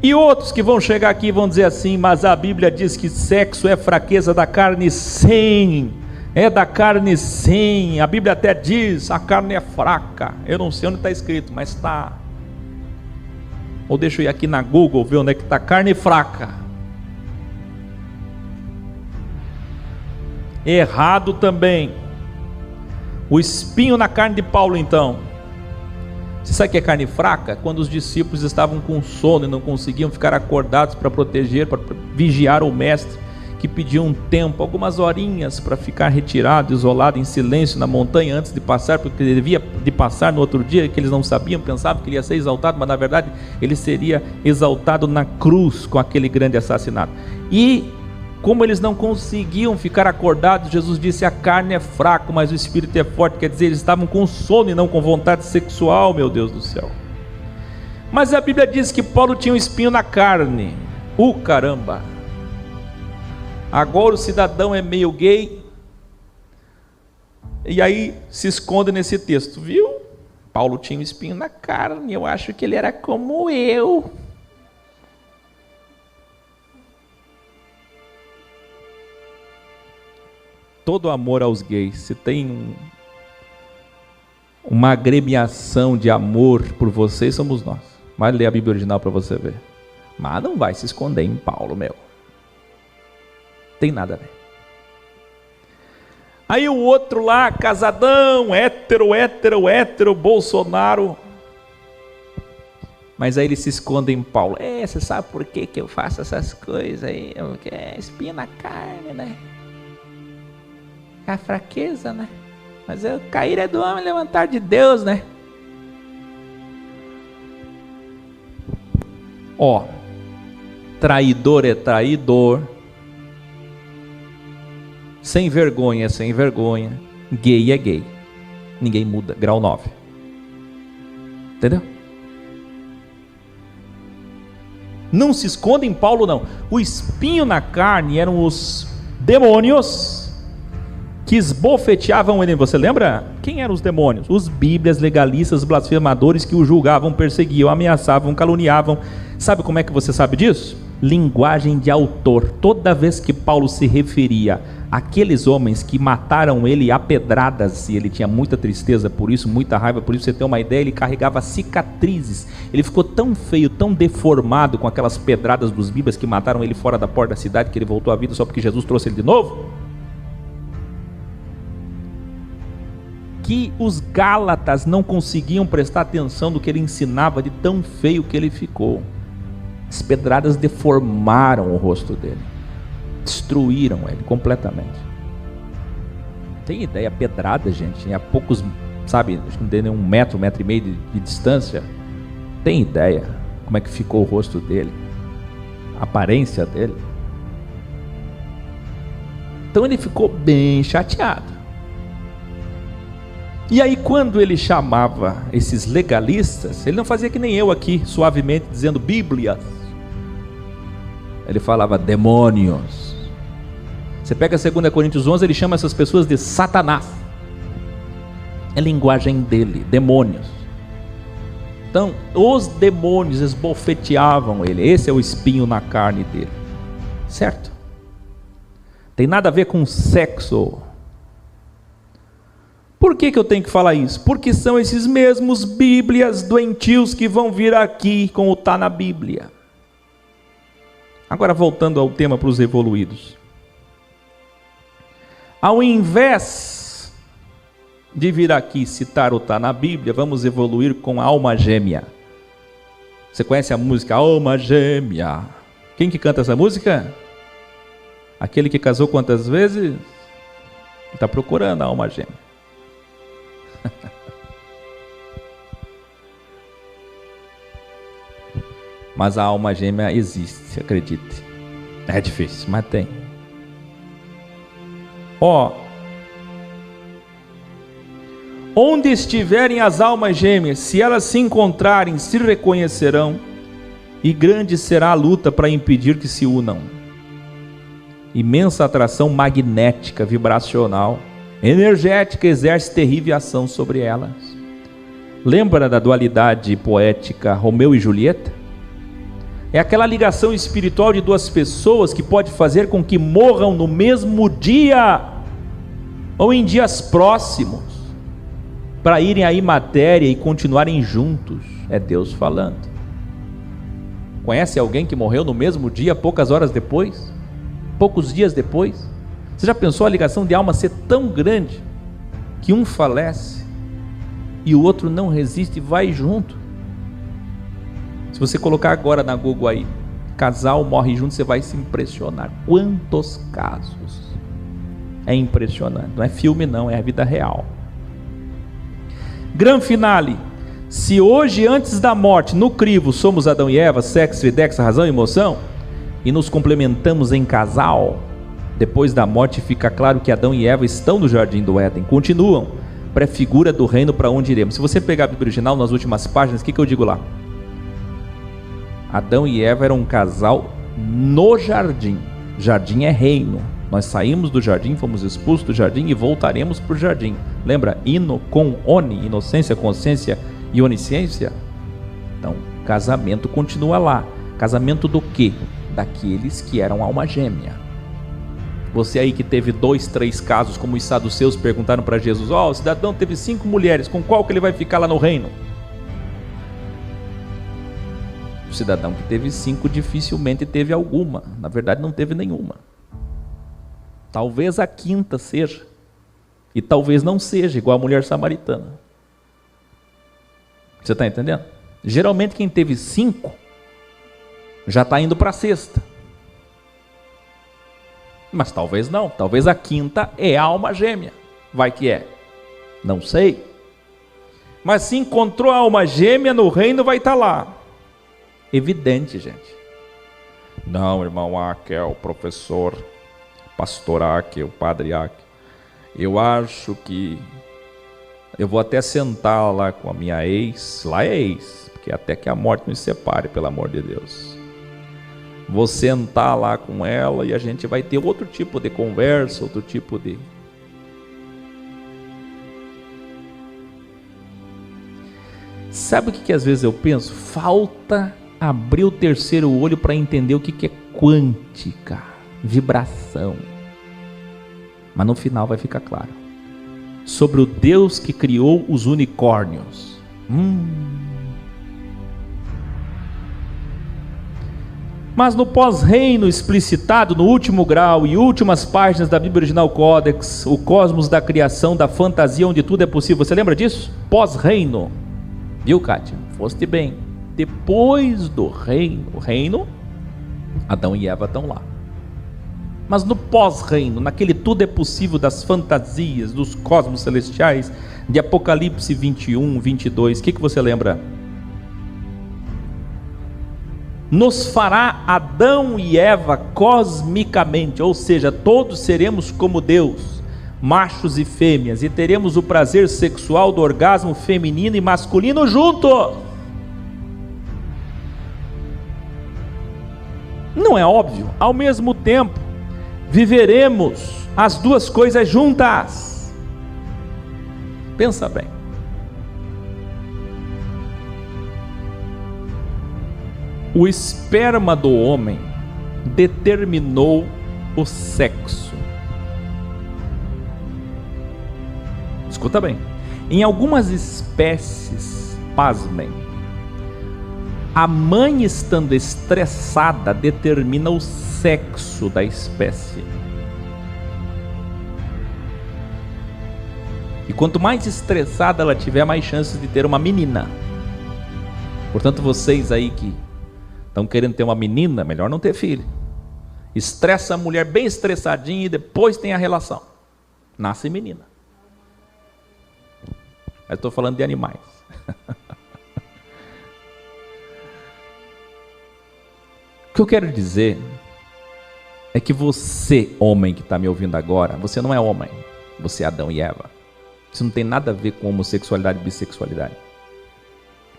E outros que vão chegar aqui e vão dizer assim: mas a Bíblia diz que sexo é fraqueza da carne, sim, é da carne sim, a Bíblia até diz, a carne é fraca. Eu não sei onde está escrito, mas está. Ou deixa eu ir aqui na Google ver onde é que está carne fraca. Errado também. O espinho na carne de Paulo, então. Você sabe o que é carne fraca? Quando os discípulos estavam com sono e não conseguiam ficar acordados para proteger, para vigiar o mestre, que pediu um tempo, algumas horinhas, para ficar retirado, isolado, em silêncio na montanha antes de passar, porque ele devia de passar no outro dia, que eles não sabiam, pensavam que ele ia ser exaltado, mas na verdade ele seria exaltado na cruz com aquele grande assassinato. E como eles não conseguiam ficar acordados, Jesus disse: a carne é fraca, mas o espírito é forte. Quer dizer, eles estavam com sono e não com vontade sexual, meu Deus do céu. Mas a Bíblia diz que Paulo tinha um espinho na carne. Caramba! Agora o cidadão é meio gay, e aí se esconde nesse texto, viu? Paulo tinha um espinho na carne, eu acho que ele era como eu. Todo amor aos gays, se tem uma agremiação de amor por vocês, somos nós. Vai ler a Bíblia original para você ver. Mas não vai se esconder em Paulo, meu. Tem nada a ver. Aí o outro lá, casadão, hétero, Bolsonaro. Mas aí ele se esconde em Paulo. Você sabe por que eu faço essas coisas aí? Porque é espinho na carne, né? A fraqueza, né? Mas o cair é do homem, levantar de Deus, né? Traidor é traidor, sem vergonha é sem vergonha, gay é gay, ninguém muda. Grau 9. Entendeu? Não se esconde em Paulo, não. O espinho na carne eram os demônios que esbofeteavam ele. Você lembra? Quem eram os demônios? Os bíblias, legalistas, blasfemadores que o julgavam, perseguiam, ameaçavam, caluniavam. Sabe como é que você sabe disso? Linguagem de autor. Toda vez que Paulo se referia àqueles homens que mataram ele a pedradas, e ele tinha muita tristeza por isso, muita raiva por isso, você tem uma ideia, ele carregava cicatrizes. Ele ficou tão feio, tão deformado com aquelas pedradas dos bíblias que mataram ele fora da porta da cidade, que ele voltou à vida só porque Jesus trouxe ele de novo, que os gálatas não conseguiam prestar atenção no que ele ensinava, de tão feio que ele ficou. As pedradas deformaram o rosto dele. Destruíram ele completamente. Tem ideia, pedrada, gente, a poucos, sabe, acho que não tem nem 1 metro, 1,5 metro de distância. Tem ideia como é que ficou o rosto dele, a aparência dele? Então ele ficou bem chateado. E aí, quando ele chamava esses legalistas, ele não fazia que nem eu aqui, suavemente dizendo Bíblias. Ele falava demônios. Você pega 2 Coríntios 11, ele chama essas pessoas de Satanás. É a linguagem dele, demônios. Então, os demônios esbofeteavam ele. Esse é o espinho na carne dele. Certo? Tem nada a ver com sexo. Por que eu tenho que falar isso? Porque são esses mesmos Bíblias doentios que vão vir aqui com o tá na Bíblia. Agora voltando ao tema para os evoluídos. Ao invés de vir aqui citar o tá na Bíblia, vamos evoluir com a alma gêmea. Você conhece a música Alma Gêmea? Quem que canta essa música? Aquele que casou quantas vezes? Está procurando a alma gêmea. Mas a alma gêmea existe, acredite. É difícil, mas tem. Onde estiverem as almas gêmeas, se elas se encontrarem, se reconhecerão, e grande será a luta para impedir que se unam. Imensa atração magnética, vibracional, energética exerce terrível ação sobre elas. Lembra da dualidade poética Romeu e Julieta? É aquela ligação espiritual de duas pessoas que pode fazer com que morram no mesmo dia ou em dias próximos, para irem à imatéria e continuarem juntos. É Deus falando. Conhece alguém que morreu no mesmo dia, poucas horas depois? Poucos dias depois? Você já pensou a ligação de alma ser tão grande que um falece e o outro não resiste e vai junto? Se você colocar agora na Google aí, casal morre junto, você vai se impressionar. Quantos casos? É impressionante. Não é filme não, é a vida real. Gran finale. Se hoje, antes da morte, no crivo, somos Adão e Eva, sexo e dex, razão e emoção, e nos complementamos em casal, depois da morte fica claro que Adão e Eva estão no jardim do Éden, continuam, prefigura do reino para onde iremos. Se você pegar a Bíblia original, nas últimas páginas, o que eu digo lá? Adão e Eva eram um casal no jardim. Jardim é reino. Nós saímos do jardim, fomos expulsos do jardim e voltaremos para o jardim. Lembra? Ino com oni, inocência, consciência e onisciência. Então, casamento continua lá. Casamento do quê? Daqueles que eram alma gêmea. Você aí que teve 2, 3 casos, como os saduceus perguntaram para Jesus: o cidadão teve 5 mulheres, com qual que ele vai ficar lá no reino? O cidadão que teve 5 dificilmente teve alguma. Na verdade não teve nenhuma. Talvez a 5ª seja. E talvez não seja, igual a mulher samaritana. Você está entendendo? Geralmente quem teve 5 já está indo para a 6ª. Mas talvez não. Talvez a 5ª é a alma gêmea. Vai que é. Não sei. Mas se encontrou a alma gêmea no reino, vai estar lá. Evidente, gente. Não, irmão Aque, o professor, pastor Aque, o padre Aque, eu acho que eu vou até sentar lá com a minha ex, lá é ex, porque até que a morte nos separe, pelo amor de Deus. Vou sentar lá com ela e a gente vai ter outro tipo de conversa, outro tipo de... Sabe o que às vezes eu penso? Falta abrir o terceiro olho para entender o que é quântica, vibração. Mas no final vai ficar claro. Sobre o Deus que criou os unicórnios. Mas no pós-reino explicitado no último grau e últimas páginas da Bíblia Original Codex, o cosmos da criação, da fantasia, onde tudo é possível. Você lembra disso? Pós-reino. Viu, Kátia? Foste bem. Depois do reino, Adão e Eva estão lá. Mas no pós-reino, naquele tudo é possível das fantasias, dos cosmos celestiais, de Apocalipse 21, 22, o que você lembra? Nos fará Adão e Eva cosmicamente, ou seja, todos seremos como Deus, machos e fêmeas, e teremos o prazer sexual do orgasmo feminino e masculino juntos. Não é óbvio? Ao mesmo tempo, viveremos as duas coisas juntas. Pensa bem. O esperma do homem determinou o sexo. Escuta bem. Em algumas espécies, pasmem, a mãe estando estressada determina o sexo da espécie. E quanto mais estressada ela tiver, mais chances de ter uma menina. Portanto, vocês aí que estão querendo ter uma menina, melhor não ter filho. Estressa a mulher bem estressadinha e depois tem a relação. Nasce menina. Eu estou falando de animais. O que eu quero dizer é que você, homem que está me ouvindo agora, você não é homem, você é Adão e Eva. Isso não tem nada a ver com homossexualidade e bissexualidade.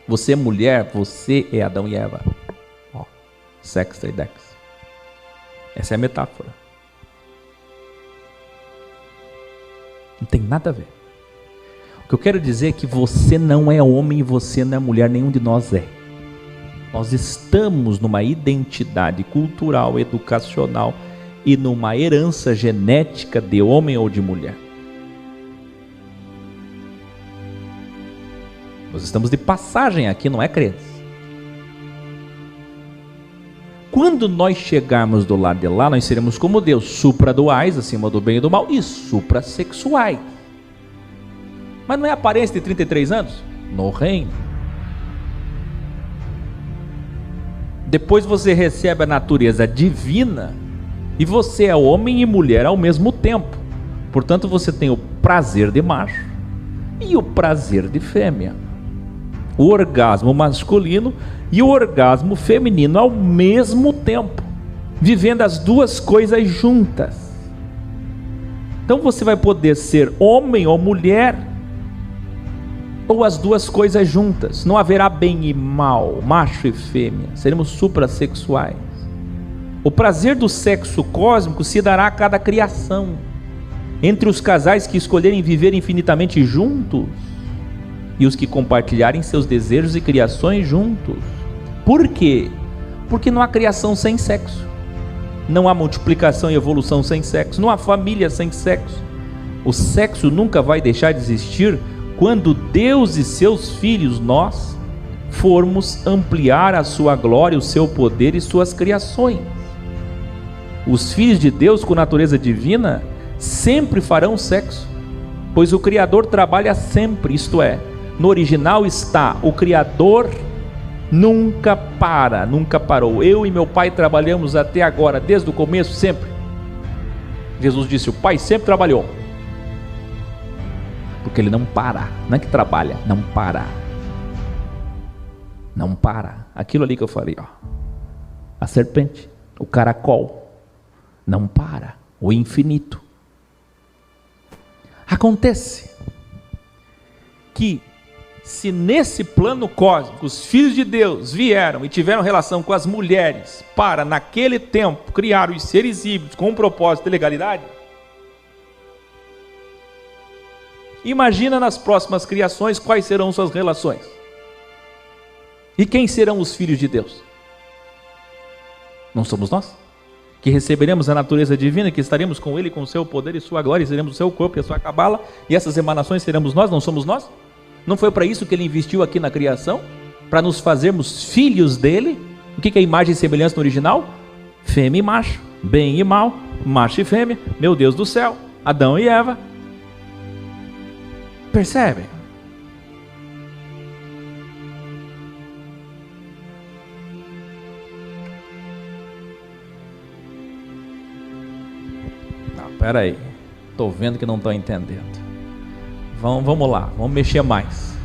Você é mulher, você é Adão e Eva. Ó, sex e dex. Essa é a metáfora. Não tem nada a ver. O que eu quero dizer é que você não é homem e você não é mulher, nenhum de nós é. Nós estamos numa identidade cultural, educacional e numa herança genética de homem ou de mulher. Nós estamos de passagem aqui, não é crença. Quando nós chegarmos do lado de lá, nós seremos como Deus, supraduais, acima do bem e do mal, e suprassexuais. Mas não é aparência de 33 anos? No reino. Depois você recebe a natureza divina e você é homem e mulher ao mesmo tempo. Portanto, você tem o prazer de macho e o prazer de fêmea. O orgasmo masculino e o orgasmo feminino ao mesmo tempo, vivendo as duas coisas juntas. Então você vai poder ser homem ou mulher, ou as duas coisas juntas. Não haverá bem e mal, macho e fêmea. Seremos suprassexuais. O prazer do sexo cósmico se dará a cada criação, entre os casais que escolherem viver infinitamente juntos e os que compartilharem seus desejos e criações juntos. Por quê? Porque não há criação sem sexo, não há multiplicação e evolução sem sexo, não há família sem sexo. O sexo nunca vai deixar de existir quando Deus e seus filhos, nós, formos ampliar a sua glória, o seu poder e suas criações. Os filhos de Deus com natureza divina sempre farão sexo, pois o Criador trabalha sempre, isto é, no original está, o Criador nunca para, nunca parou. Eu e meu pai trabalhamos até agora, desde o começo, sempre. Jesus disse, o Pai sempre trabalhou. Porque ele não para, não é que trabalha, não para. Não para. Aquilo ali que eu falei, ó. A serpente, o caracol, não para. O infinito. Acontece que se nesse plano cósmico os filhos de Deus vieram e tiveram relação com as mulheres para naquele tempo criar os seres híbridos com um propósito de legalidade, imagina nas próximas criações quais serão suas relações. E quem serão os filhos de Deus? Não somos nós? Que receberemos a natureza divina, que estaremos com Ele, com o seu poder e sua glória, e seremos o seu corpo e a sua cabala, e essas emanações seremos nós, não somos nós? Não foi para isso que Ele investiu aqui na criação? Para nos fazermos filhos dEle? O que é a imagem e semelhança no original? Fêmea e macho, bem e mal, macho e fêmea, meu Deus do céu, Adão e Eva. Percebem? Espera aí, estou vendo que não estou entendendo. Vamos lá, vamos mexer mais.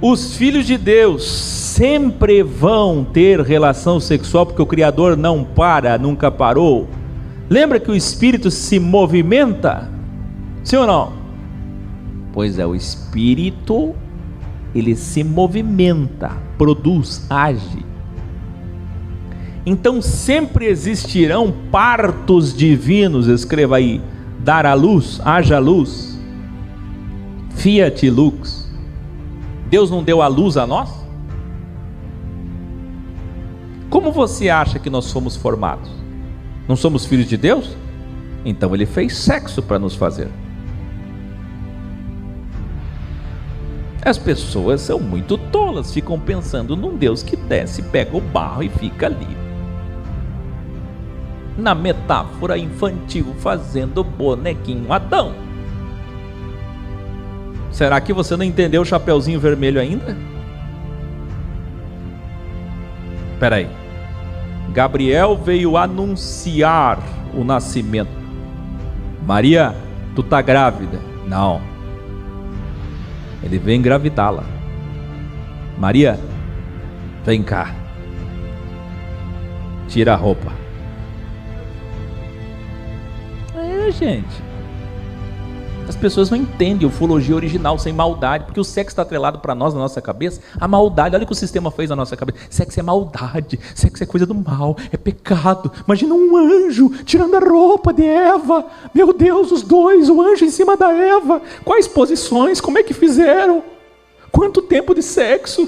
Os filhos de Deus sempre vão ter relação sexual, porque o Criador não para, nunca parou. Lembra que o Espírito se movimenta? Sim ou não? Pois é, o Espírito, ele se movimenta, produz, age. Então sempre existirão partos divinos. Escreva aí: dar à luz, haja luz, fiat lux. Deus não deu a luz a nós? Como você acha que nós somos formados? Não somos filhos de Deus? Então ele fez sexo para nos fazer. As pessoas são muito tolas, ficam pensando num Deus que desce, pega o barro e fica ali, na metáfora infantil, fazendo bonequinho Adão. Será que você não entendeu o Chapeuzinho Vermelho ainda? Espera aí. Gabriel veio anunciar o nascimento. Maria, tu tá grávida? Não. Ele veio engravidá-la. Maria, vem cá. Tira a roupa. Gente, as pessoas não entendem ufologia original sem maldade, porque o sexo está atrelado para nós na nossa cabeça a maldade. Olha o que o sistema fez na nossa cabeça: sexo é maldade, sexo é coisa do mal, é pecado. Imagina um anjo tirando a roupa de Eva. Meu Deus, os dois, o anjo em cima da Eva. Quais posições, como é que fizeram? Quanto tempo de sexo?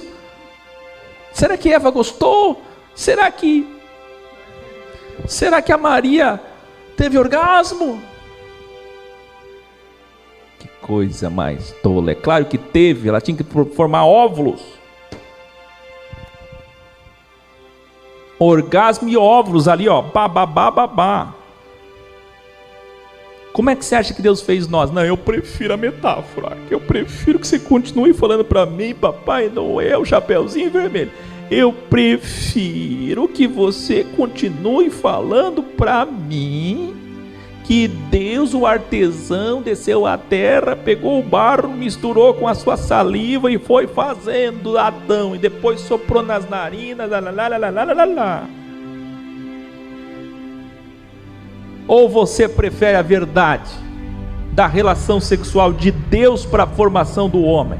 Será que Eva gostou? Será que a Maria teve orgasmo? Que coisa mais tola. É claro que teve, ela tinha que formar óvulos. Orgasmo e óvulos ali, ó, babá. Como é que você acha que Deus fez nós? Não, eu prefiro a metáfora. Eu prefiro que você continue falando para mim, Papai Noel, Chapeuzinho Vermelho. Eu prefiro que você continue falando para mim que Deus, o artesão, desceu à terra, pegou o barro, misturou com a sua saliva e foi fazendo Adão, e depois soprou nas narinas, Ou você prefere a verdade da relação sexual de Deus para a formação do homem?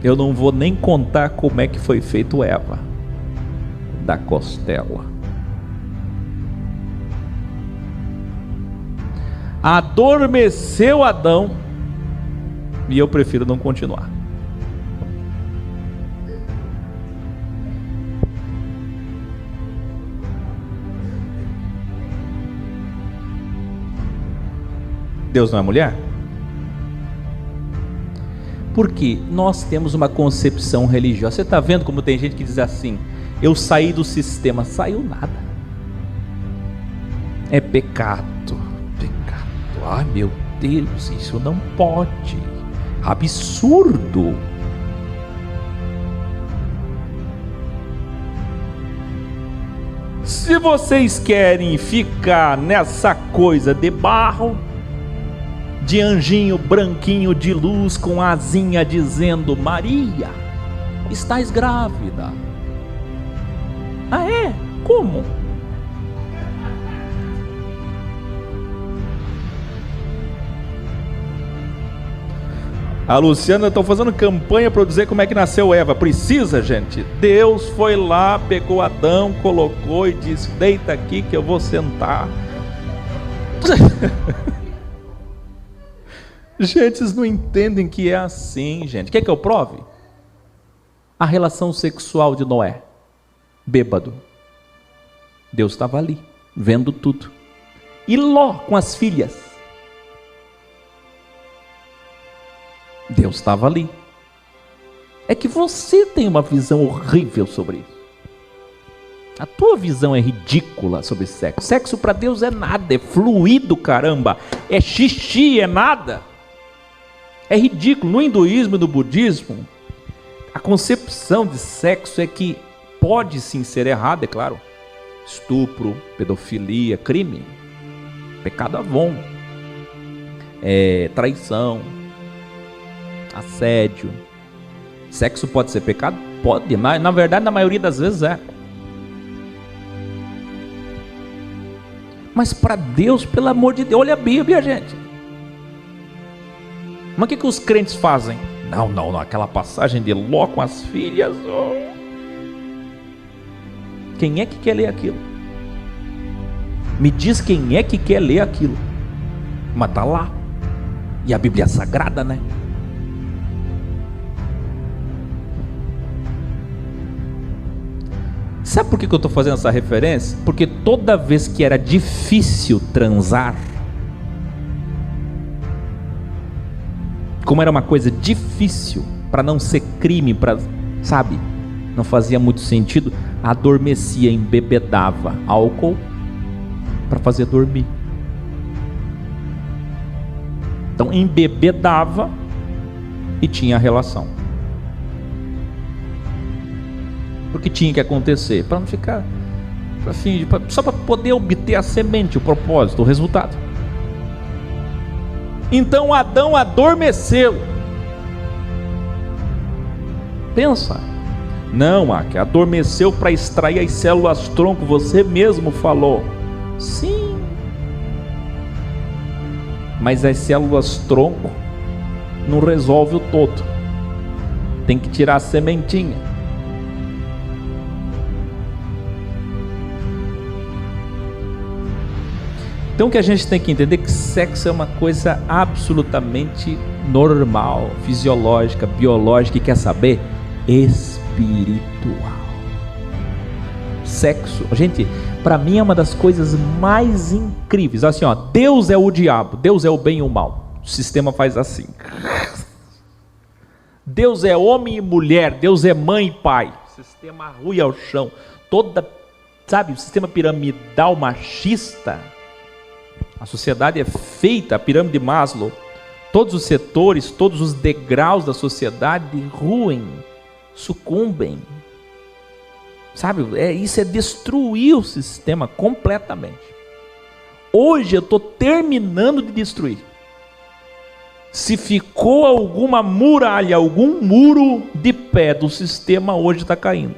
Eu não vou nem contar como é que foi feito Eva, da costela. Adormeceu Adão, e eu prefiro não continuar. Deus não é mulher? Porque nós temos uma concepção religiosa. Você está vendo como tem gente que diz assim: eu saí do sistema. Saiu nada. É pecado. Ai meu Deus, isso não pode. Absurdo. Se vocês querem ficar nessa coisa de barro, de anjinho branquinho de luz com asinha dizendo: Maria, estás grávida. Ah é? Como? A Luciana, estão fazendo campanha para dizer como é que nasceu Eva. Precisa, gente? Deus foi lá, pegou Adão, colocou e disse: deita aqui que eu vou sentar. Gente, vocês não entendem que é assim, gente. Quer que eu prove? A relação sexual de Noé, bêbado. Deus estava ali, vendo tudo. E Ló com as filhas. Deus estava ali. É que você tem uma visão horrível sobre isso. A tua visão é ridícula sobre sexo. Sexo para Deus é nada, é fluido, caramba. É xixi, é nada. É ridículo. No hinduísmo e no budismo, a concepção de sexo é que pode sim ser errada, é claro. estupro, pedofilia, crime, pecado avon, traição, assédio. Sexo pode ser pecado? Pode, mas na verdade na maioria das vezes é. Mas para Deus, pelo amor de Deus, olha a Bíblia, gente. Mas o que os crentes fazem? Não, aquela passagem de Ló com as filhas. Oh. Quem é que quer ler aquilo? Me diz quem é que quer ler aquilo. Mas está lá. E a Bíblia é sagrada, né? Sabe por que eu estou fazendo essa referência? Porque toda vez que era difícil transar, como era uma coisa difícil, para não ser crime, sabe, não fazia muito sentido, adormecia, embebedava álcool para fazer dormir. Então embebedava e tinha relação, porque tinha que acontecer, para não ficar só para poder obter a semente, o propósito, o resultado. Então Adão adormeceu. Pensa. Não, que adormeceu para extrair as células tronco, você mesmo falou. Sim. Mas as células tronco não resolve o todo. Tem que tirar a sementinha. Então o que a gente tem que entender é que sexo é uma coisa absolutamente normal, fisiológica, biológica e, quer saber, espiritual. Sexo, gente, para mim é uma das coisas mais incríveis. Assim, ó, Deus é o diabo, Deus é o bem e o mal. O sistema faz assim. Deus é homem e mulher, Deus é mãe e pai. O sistema arrui ao chão. O sistema piramidal machista. A sociedade é feita, a pirâmide de Maslow, todos os setores, todos os degraus da sociedade ruem, sucumbem. Sabe, isso é destruir o sistema completamente. Hoje eu estou terminando de destruir. Se ficou alguma muralha, algum muro de pé do sistema, hoje está caindo.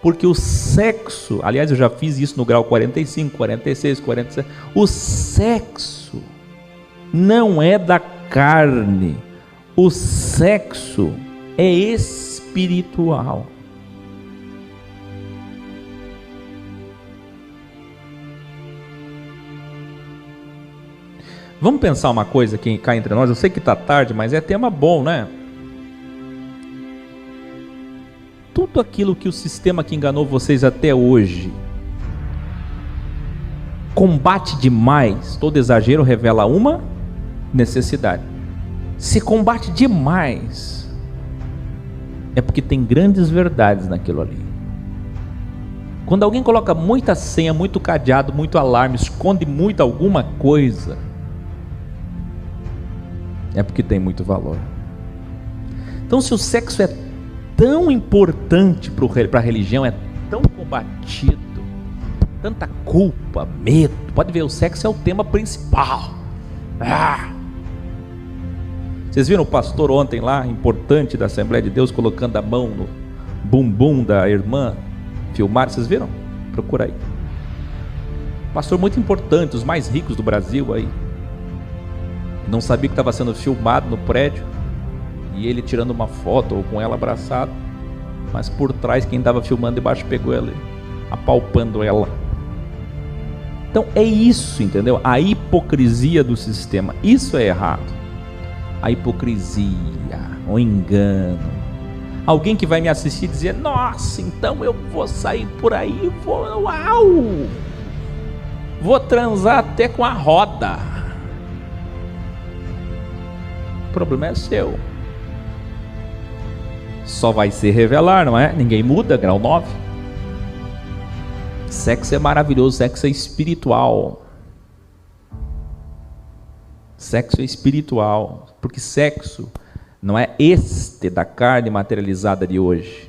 Porque o sexo, aliás eu já fiz isso no grau 45, 46, 47, o sexo não é da carne, o sexo é espiritual. Vamos pensar uma coisa aqui cá entre nós, eu sei que está tarde, mas é tema bom, né? Tudo aquilo que o sistema que enganou vocês até hoje combate demais, todo exagero revela uma necessidade. Se combate demais, é porque tem grandes verdades naquilo ali. Quando alguém coloca muita senha, muito cadeado, muito alarme, esconde muito alguma coisa, é porque tem muito valor. Então, se o sexo é tão importante para a religião, é tão combatido, tanta culpa, medo, pode ver, o sexo é o tema principal. Vocês viram o pastor ontem lá, importante da Assembleia de Deus, colocando a mão no bumbum da irmã, filmaram, vocês viram? Procura aí. Pastor muito importante, os mais ricos do Brasil aí, não sabia que estava sendo filmado no prédio, e ele tirando uma foto, ou com ela abraçada, mas por trás quem estava filmando debaixo pegou ela, apalpando ela. Então é isso, entendeu? A hipocrisia do sistema, isso é errado. A hipocrisia, o engano. Alguém que vai me assistir e dizer, nossa, então eu vou sair por aí, vou transar até com a roda. O problema é seu. Só vai se revelar, não é? Ninguém muda, grau 9. Sexo é maravilhoso, sexo é espiritual. Sexo é espiritual, porque sexo não é este da carne materializada de hoje.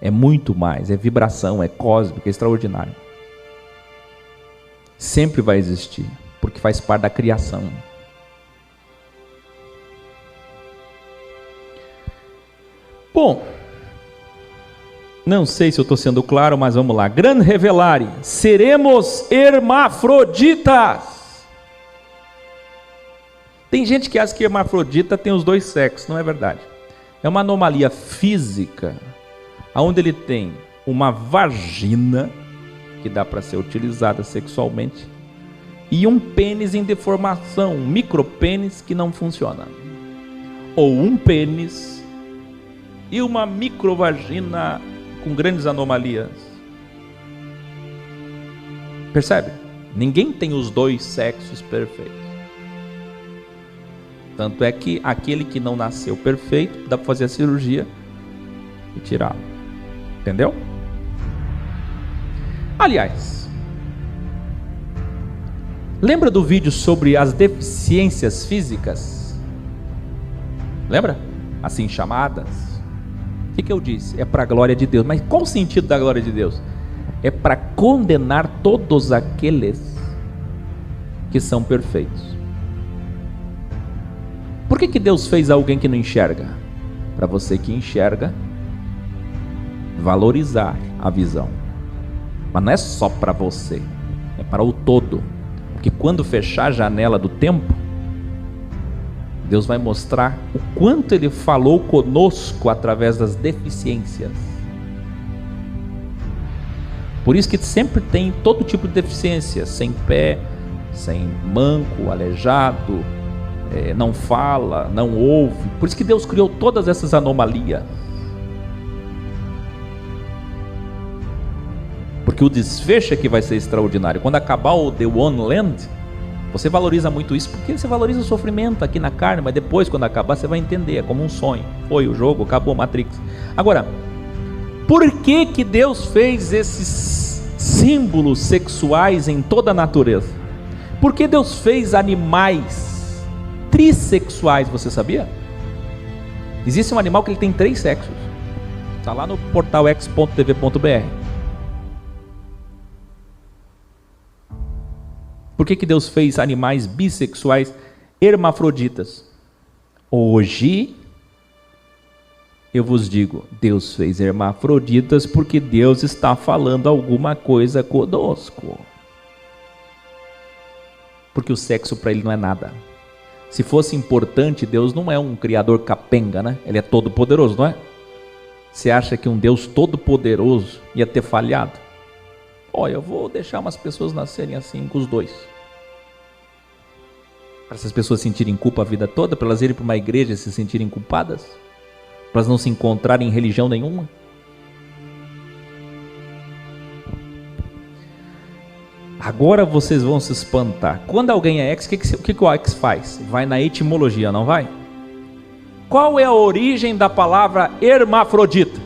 É muito mais, é vibração, é cósmico, é extraordinário. Sempre vai existir, porque faz parte da criação. Bom, não sei se eu estou sendo claro, mas vamos lá. Grande revelare, seremos hermafroditas. Tem gente que acha que hermafrodita tem os dois sexos, não é verdade. É uma anomalia física, onde ele tem uma vagina, que dá para ser utilizada sexualmente, e um pênis em deformação, um micropênis que não funciona. Ou um pênis e uma microvagina com grandes anomalias. Percebe? Ninguém tem os dois sexos perfeitos. Tanto é que aquele que não nasceu perfeito, dá para fazer a cirurgia e tirá-lo. Entendeu? Aliás, lembra do vídeo sobre as deficiências físicas? Lembra? Assim chamadas. O que eu disse? É para a glória de Deus. Mas qual o sentido da glória de Deus? É para condenar todos aqueles que são perfeitos. Por que Deus fez alguém que não enxerga? Para você que enxerga, valorizar a visão. Mas não é só para você, é para o todo. Porque quando fechar a janela do tempo, Deus vai mostrar o quanto Ele falou conosco através das deficiências. Por isso que sempre tem todo tipo de deficiência, sem pé, sem manco, aleijado, não fala, não ouve. Por isso que Deus criou todas essas anomalias. Porque o desfecho é que vai ser extraordinário. Quando acabar o The One Land, você valoriza muito isso, porque você valoriza o sofrimento aqui na carne, mas depois, quando acabar, você vai entender, é como um sonho. Foi o jogo, acabou a Matrix. Agora, por que Deus fez esses símbolos sexuais em toda a natureza? Por que Deus fez animais trissexuais, você sabia? Existe um animal que ele tem 3 sexos. Está lá no portal x.tv.br. Por que Deus fez animais bissexuais hermafroditas? Hoje, eu vos digo, Deus fez hermafroditas porque Deus está falando alguma coisa conosco. Porque o sexo para Ele não é nada. Se fosse importante, Deus não é um criador capenga, né? Ele é todo poderoso, não é? Você acha que um Deus todo poderoso ia ter falhado? Olha, eu vou deixar umas pessoas nascerem assim com os dois. Para essas pessoas sentirem culpa a vida toda, para elas irem para uma igreja e se sentirem culpadas, para elas não se encontrarem em religião nenhuma. Agora vocês vão se espantar. Quando alguém é ex, o que o ex faz? Vai na etimologia, não vai? Qual é a origem da palavra hermafrodita?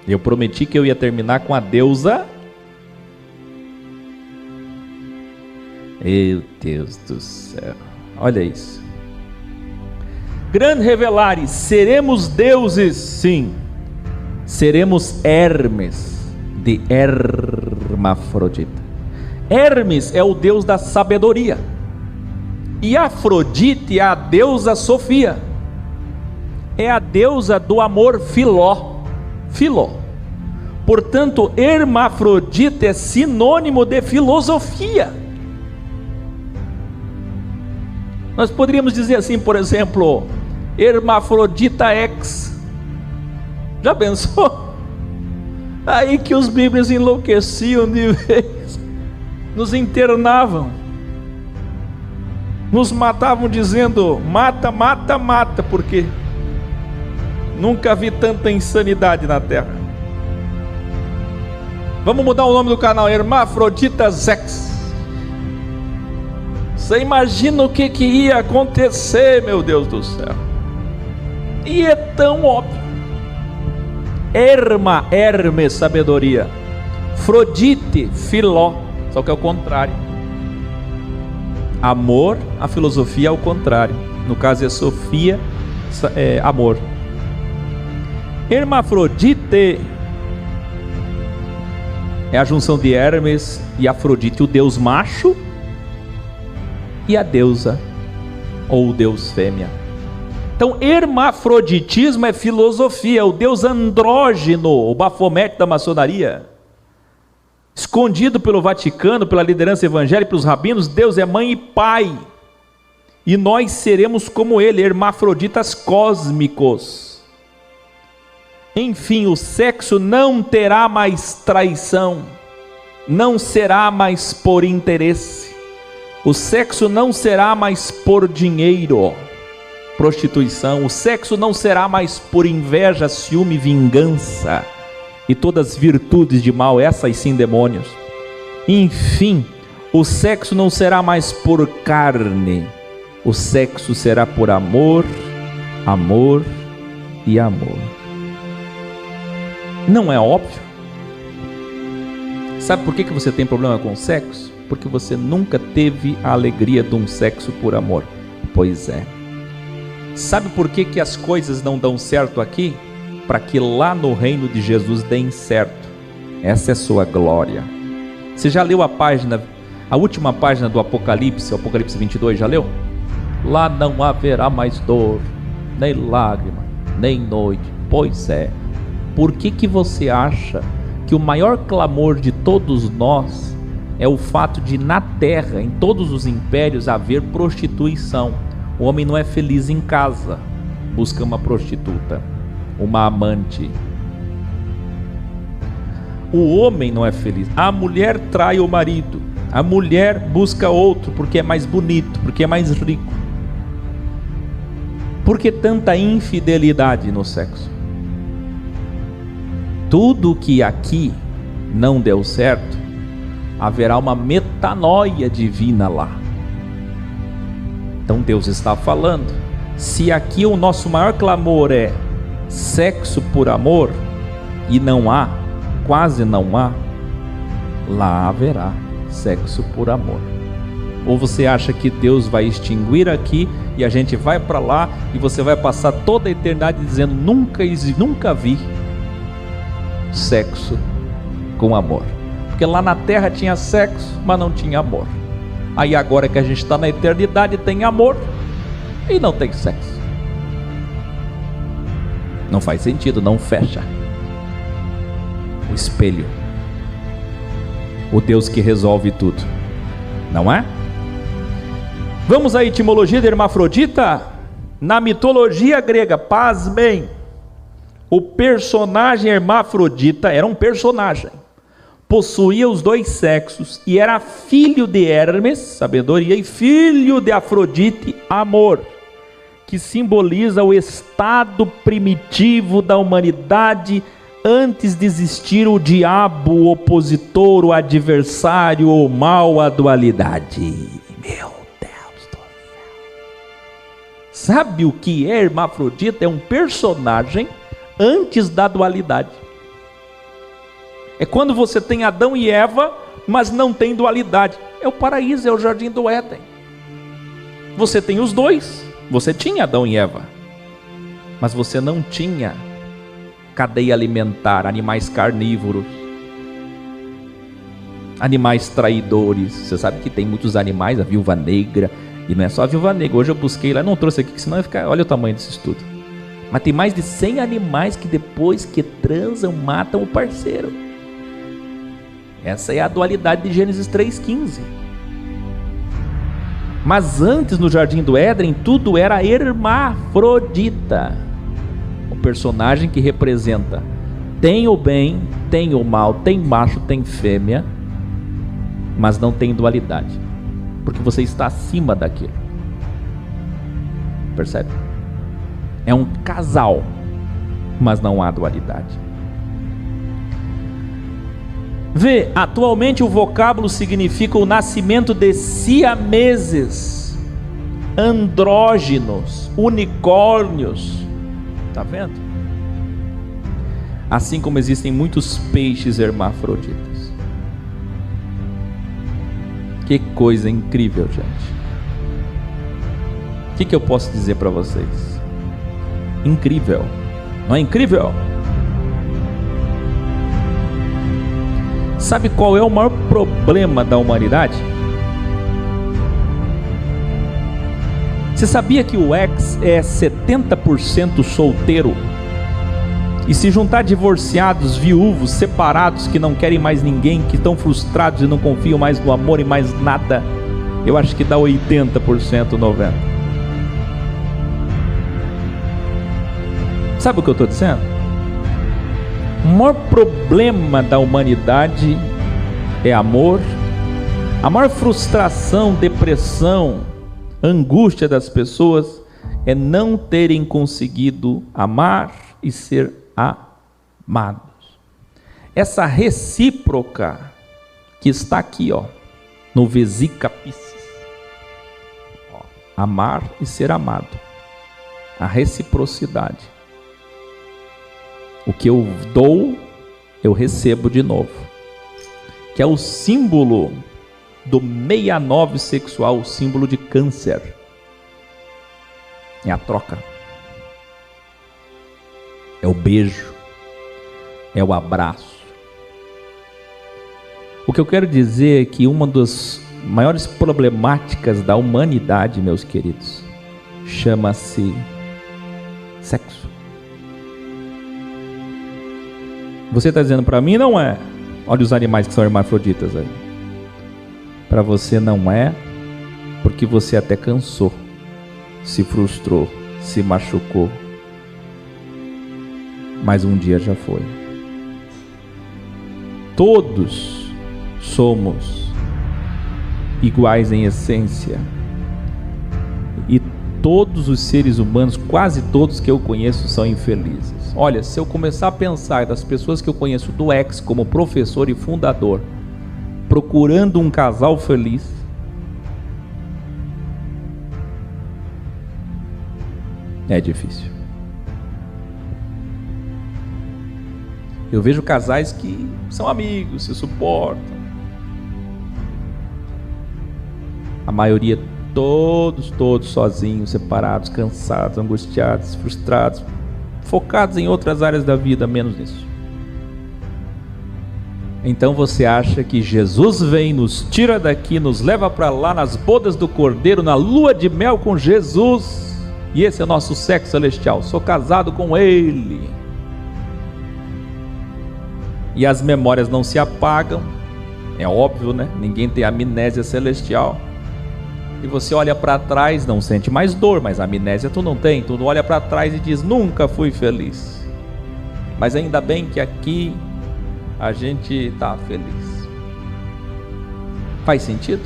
Eu prometi que eu ia terminar com a deusa. Meu Deus do céu, olha isso. Grande revelare, seremos deuses, sim. Seremos Hermes, de hermafrodita. Hermes é o deus da sabedoria. E Afrodite é a deusa Sofia. É a deusa do amor filó. Portanto, hermafrodita é sinônimo de filosofia. Nós poderíamos dizer assim, por exemplo, hermafrodita ex. Já pensou? Aí que os bíblios enlouqueciam de vez, nos internavam, nos matavam dizendo, mata, mata, mata, porque nunca vi tanta insanidade na terra. Vamos mudar o nome do canal, Hermafrodita Zex. Você imagina o que ia acontecer, meu Deus do céu. E é tão óbvio. Hermes, sabedoria. Frodite, filó. Só que é o contrário. Amor, a filosofia é o contrário. No caso é Sofia, amor. Hermafrodite É a junção de Hermes e Afrodite, o deus macho e a deusa ou o deus fêmea. Então, hermafroditismo é filosofia, o deus andrógeno, o Bafomete da maçonaria, escondido pelo Vaticano, pela liderança evangélica, pelos rabinos. Deus é mãe e pai, e nós seremos como ele, hermafroditas cósmicos. Enfim, o sexo não terá mais traição, não será mais por interesse, o sexo não será mais por dinheiro, prostituição, o sexo não será mais por inveja, ciúme, vingança e todas as virtudes de mal, essas sim demônios. Enfim, o sexo não será mais por carne, o sexo será por amor, amor e amor. Não é óbvio? Sabe por que você tem problema com o sexo? Porque você nunca teve a alegria de um sexo por amor. Pois é. Sabe por que as coisas não dão certo aqui? Para que lá no reino de Jesus deem certo. Essa é a sua glória. Você já leu a última página do Apocalipse, o Apocalipse 22, já leu? Lá não haverá mais dor, nem lágrima, nem noite. Pois é. Por que você acha que o maior clamor de todos nós é o fato de na terra, em todos os impérios, haver prostituição? O homem não é feliz em casa, busca uma prostituta, uma amante. O homem não é feliz, a mulher trai o marido, a mulher busca outro porque é mais bonito, porque é mais rico. Por que tanta infidelidade no sexo? Tudo que aqui não deu certo, haverá uma metanoia divina lá. Então Deus está falando, se aqui o nosso maior clamor é sexo por amor, e não há, quase não há, lá haverá sexo por amor. Ou você acha que Deus vai extinguir aqui e a gente vai para lá e você vai passar toda a eternidade dizendo nunca vi sexo com amor? Porque lá na terra tinha sexo, mas não tinha amor. Aí agora que a gente está na eternidade, tem amor e não tem sexo. Não faz sentido, não fecha. O espelho, o Deus que resolve tudo, não é? Vamos à etimologia de hermafrodita. Na mitologia grega, pasmem, o personagem hermafrodita era um personagem, possuía os dois sexos e era filho de Hermes, sabedoria, e filho de Afrodite, amor, que simboliza o estado primitivo da humanidade antes de existir o diabo, o opositor, o adversário, o mal, a dualidade. Meu Deus do céu! Sabe o que é hermafrodita? É um personagem antes da dualidade. É quando você tem Adão e Eva, mas não tem dualidade. É o paraíso, é o jardim do Éden. Você tem os dois. Você tinha Adão e Eva, mas você não tinha cadeia alimentar, animais carnívoros, animais traidores. Você sabe que tem muitos animais, a viúva negra, e não é só a viúva negra. Hoje eu busquei lá, não trouxe aqui, senão ia ficar, olha o tamanho desse estudo. Mas tem mais de 100 animais que depois que transam, matam o parceiro. Essa é a dualidade de Gênesis 3,15. Mas antes, no jardim do Éden, tudo era hermafrodita. O personagem que representa, tem o bem, tem o mal, tem macho, tem fêmea, mas não tem dualidade, porque você está acima daquilo. Percebe? É um casal, mas não há dualidade. Vê, atualmente o vocábulo significa o nascimento de siameses, andrógenos, unicórnios. Está vendo? Assim como existem muitos peixes hermafroditas. Que coisa incrível, gente. O que eu posso dizer para vocês? Incrível, não é incrível? Sabe qual é o maior problema da humanidade? Você sabia que o ex é 70% solteiro? E se juntar divorciados, viúvos, separados, que não querem mais ninguém, que estão frustrados e não confiam mais no amor e mais nada, eu acho que dá 80%, 90%. Sabe o que eu estou dizendo? O maior problema da humanidade é amor. A maior frustração, depressão, angústia das pessoas é não terem conseguido amar e ser amados. Essa recíproca que está aqui, no vesica piscis, amar e ser amado, a reciprocidade. O que eu dou, eu recebo de novo, que é o símbolo do 69 sexual, o símbolo de câncer. É a troca, é o beijo, é o abraço. O que eu quero dizer é que uma das maiores problemáticas da humanidade, meus queridos, chama-se sexo. Você está dizendo para mim não é? Olha os animais que são hermafroditas aí. Para você não é, porque você até cansou, se frustrou, se machucou, mas um dia já foi. Todos somos iguais em essência, e todos os seres humanos, quase todos que eu conheço, são infelizes. Olha, se eu começar a pensar das pessoas que eu conheço do ex como professor e fundador, procurando um casal feliz, é difícil. Eu vejo casais que são amigos, se suportam. A maioria, todos sozinhos, separados, cansados, angustiados, frustrados, focados em outras áreas da vida, menos nisso. Então você acha que Jesus vem, nos tira daqui, nos leva para lá nas bodas do Cordeiro, na lua de mel com Jesus, e esse é o nosso sexo celestial, sou casado com Ele, e as memórias não se apagam, é óbvio, né? Ninguém tem amnésia celestial. E você olha para trás, não sente mais dor, mas amnésia tu não tem. Tu olha para trás e diz, nunca fui feliz. Mas ainda bem que aqui a gente está feliz. Faz sentido?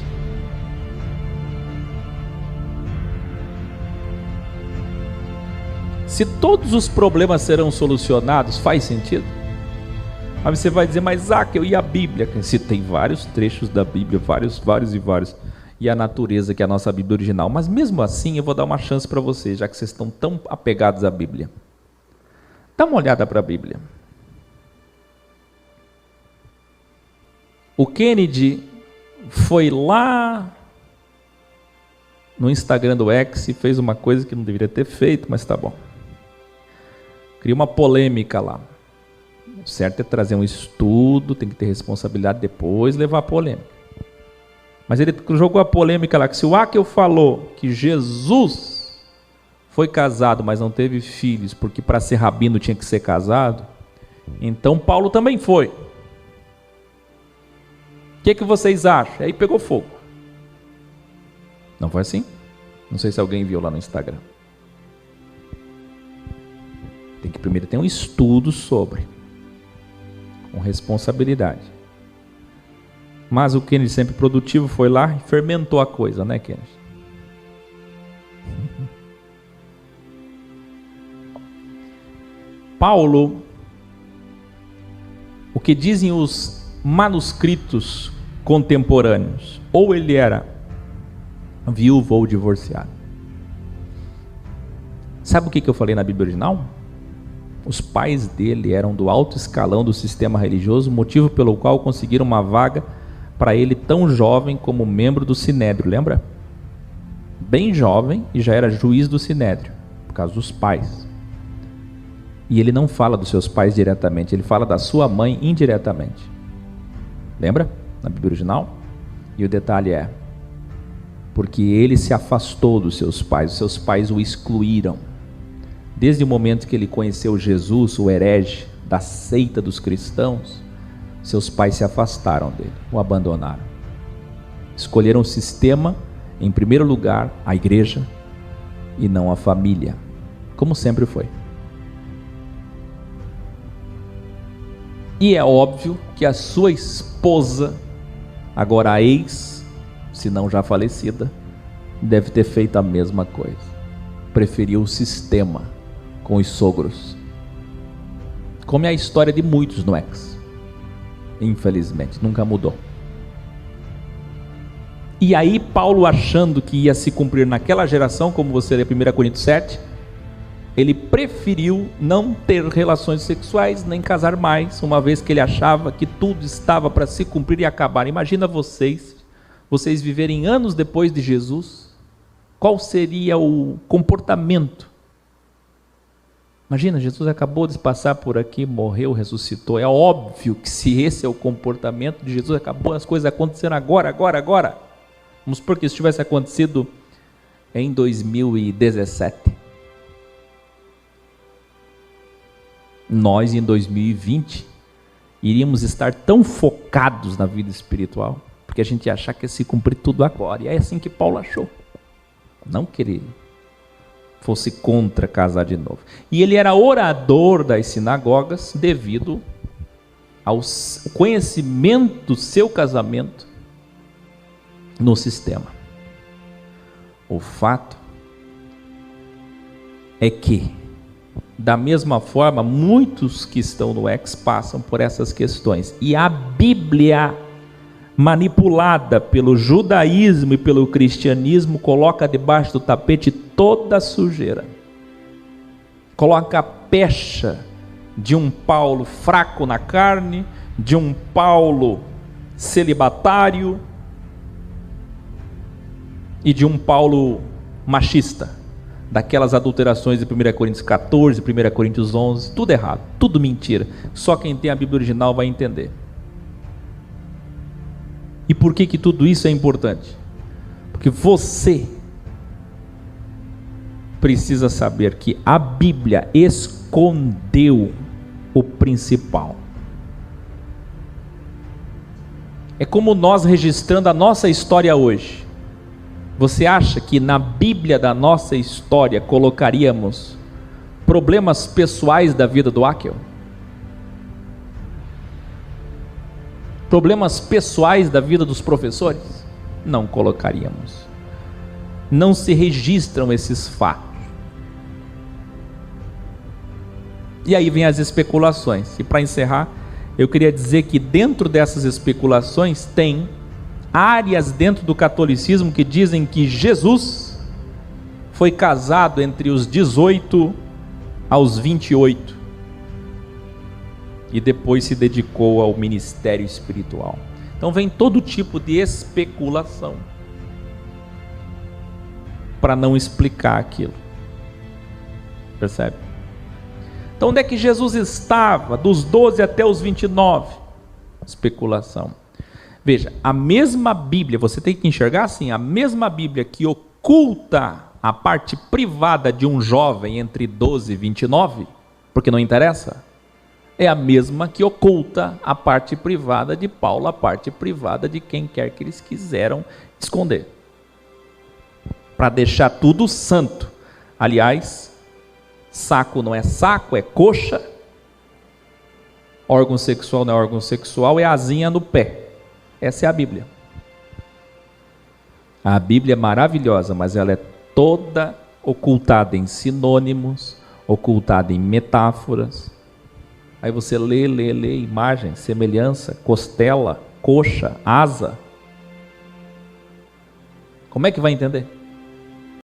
Se todos os problemas serão solucionados, faz sentido? Aí você vai dizer, mas Zaque, e a Bíblia? Se tem vários trechos da Bíblia, vários. E a natureza, que é a nossa Bíblia original. Mas mesmo assim eu vou dar uma chance para vocês, já que vocês estão tão apegados à Bíblia. Dá uma olhada para a Bíblia. O Kennedy foi lá no Instagram do X e fez uma coisa que não deveria ter feito, mas tá bom. Criou uma polêmica lá. O certo é trazer um estudo, tem que ter responsabilidade depois, levar a polêmica. Mas ele jogou a polêmica lá, que se o Akel falou que Jesus foi casado, mas não teve filhos, porque para ser rabino tinha que ser casado, então Paulo também foi. O que vocês acham? Aí pegou fogo. Não foi assim? Não sei se alguém viu lá no Instagram. Tem que primeiro ter um estudo sobre, com responsabilidade. Mas o Kennedy, sempre produtivo, foi lá e fermentou a coisa, né, Kennedy? Paulo, o que dizem os manuscritos contemporâneos, ou ele era viúvo ou divorciado. Sabe o que eu falei na Bíblia original? Os pais dele eram do alto escalão do sistema religioso, motivo pelo qual conseguiram uma vaga para ele tão jovem como membro do Sinédrio, lembra? Bem jovem e já era juiz do Sinédrio, por causa dos pais. E ele não fala dos seus pais diretamente, ele fala da sua mãe indiretamente. Lembra? Na Bíblia original. E o detalhe é, porque ele se afastou dos seus pais o excluíram. Desde o momento que ele conheceu Jesus, o herege da seita dos cristãos, seus pais se afastaram dele, o abandonaram. Escolheram o sistema, em primeiro lugar, a igreja, e não a família, como sempre foi. E é óbvio que a sua esposa, agora a ex, se não já falecida, deve ter feito a mesma coisa. Preferiu o sistema com os sogros. Como é a história de muitos no ex. Infelizmente, nunca mudou. E aí Paulo, achando que ia se cumprir naquela geração, como você lê 1 Coríntios 7, ele preferiu não ter relações sexuais, nem casar mais, uma vez que ele achava que tudo estava para se cumprir e acabar. Imagina vocês viverem anos depois de Jesus, qual seria o comportamento? Imagina, Jesus acabou de passar por aqui, morreu, ressuscitou. É óbvio que se esse é o comportamento de Jesus, acabou as coisas acontecendo agora. Vamos supor que isso tivesse acontecido em 2017. Nós, em 2020, iríamos estar tão focados na vida espiritual, porque a gente ia achar que ia se cumprir tudo agora. E é assim que Paulo achou. Não que ele fosse contra casar de novo. E ele era orador das sinagogas devido ao conhecimento do seu casamento no sistema. O fato é que, da mesma forma, muitos que estão no ex passam por essas questões. E a Bíblia, manipulada pelo judaísmo e pelo cristianismo, coloca debaixo do tapete toda a sujeira. Coloca a pecha de um Paulo fraco na carne, de um Paulo celibatário e de um Paulo machista. Daquelas adulterações de 1 Coríntios 14, 1 Coríntios 11, tudo errado, tudo mentira. Só quem tem a Bíblia original vai entender. E por que tudo isso é importante? Porque você precisa saber que a Bíblia escondeu o principal. É como nós registrando a nossa história hoje. Você acha que na Bíblia da nossa história colocaríamos problemas pessoais da vida do Akel? Problemas pessoais da vida dos professores? Não colocaríamos. Não se registram esses fatos. E aí vem as especulações. E para encerrar, eu queria dizer que dentro dessas especulações tem áreas dentro do catolicismo que dizem que Jesus foi casado entre os 18 aos 28 e depois se dedicou ao ministério espiritual. Então vem todo tipo de especulação para não explicar aquilo. Percebe? Então onde é que Jesus estava dos 12 até os 29? Especulação. Veja, a mesma Bíblia, você tem que enxergar assim, a mesma Bíblia que oculta a parte privada de um jovem entre 12 e 29, porque não interessa, é a mesma que oculta a parte privada de Paulo, a parte privada de quem quer que eles quiseram esconder, para deixar tudo santo. Aliás, saco não é saco, é coxa, órgão sexual não é órgão sexual, é asinha no pé. Essa é a Bíblia. A Bíblia é maravilhosa, mas ela é toda ocultada em sinônimos, ocultada em metáforas. Aí você lê, imagem, semelhança, costela, coxa, asa. Como é que vai entender?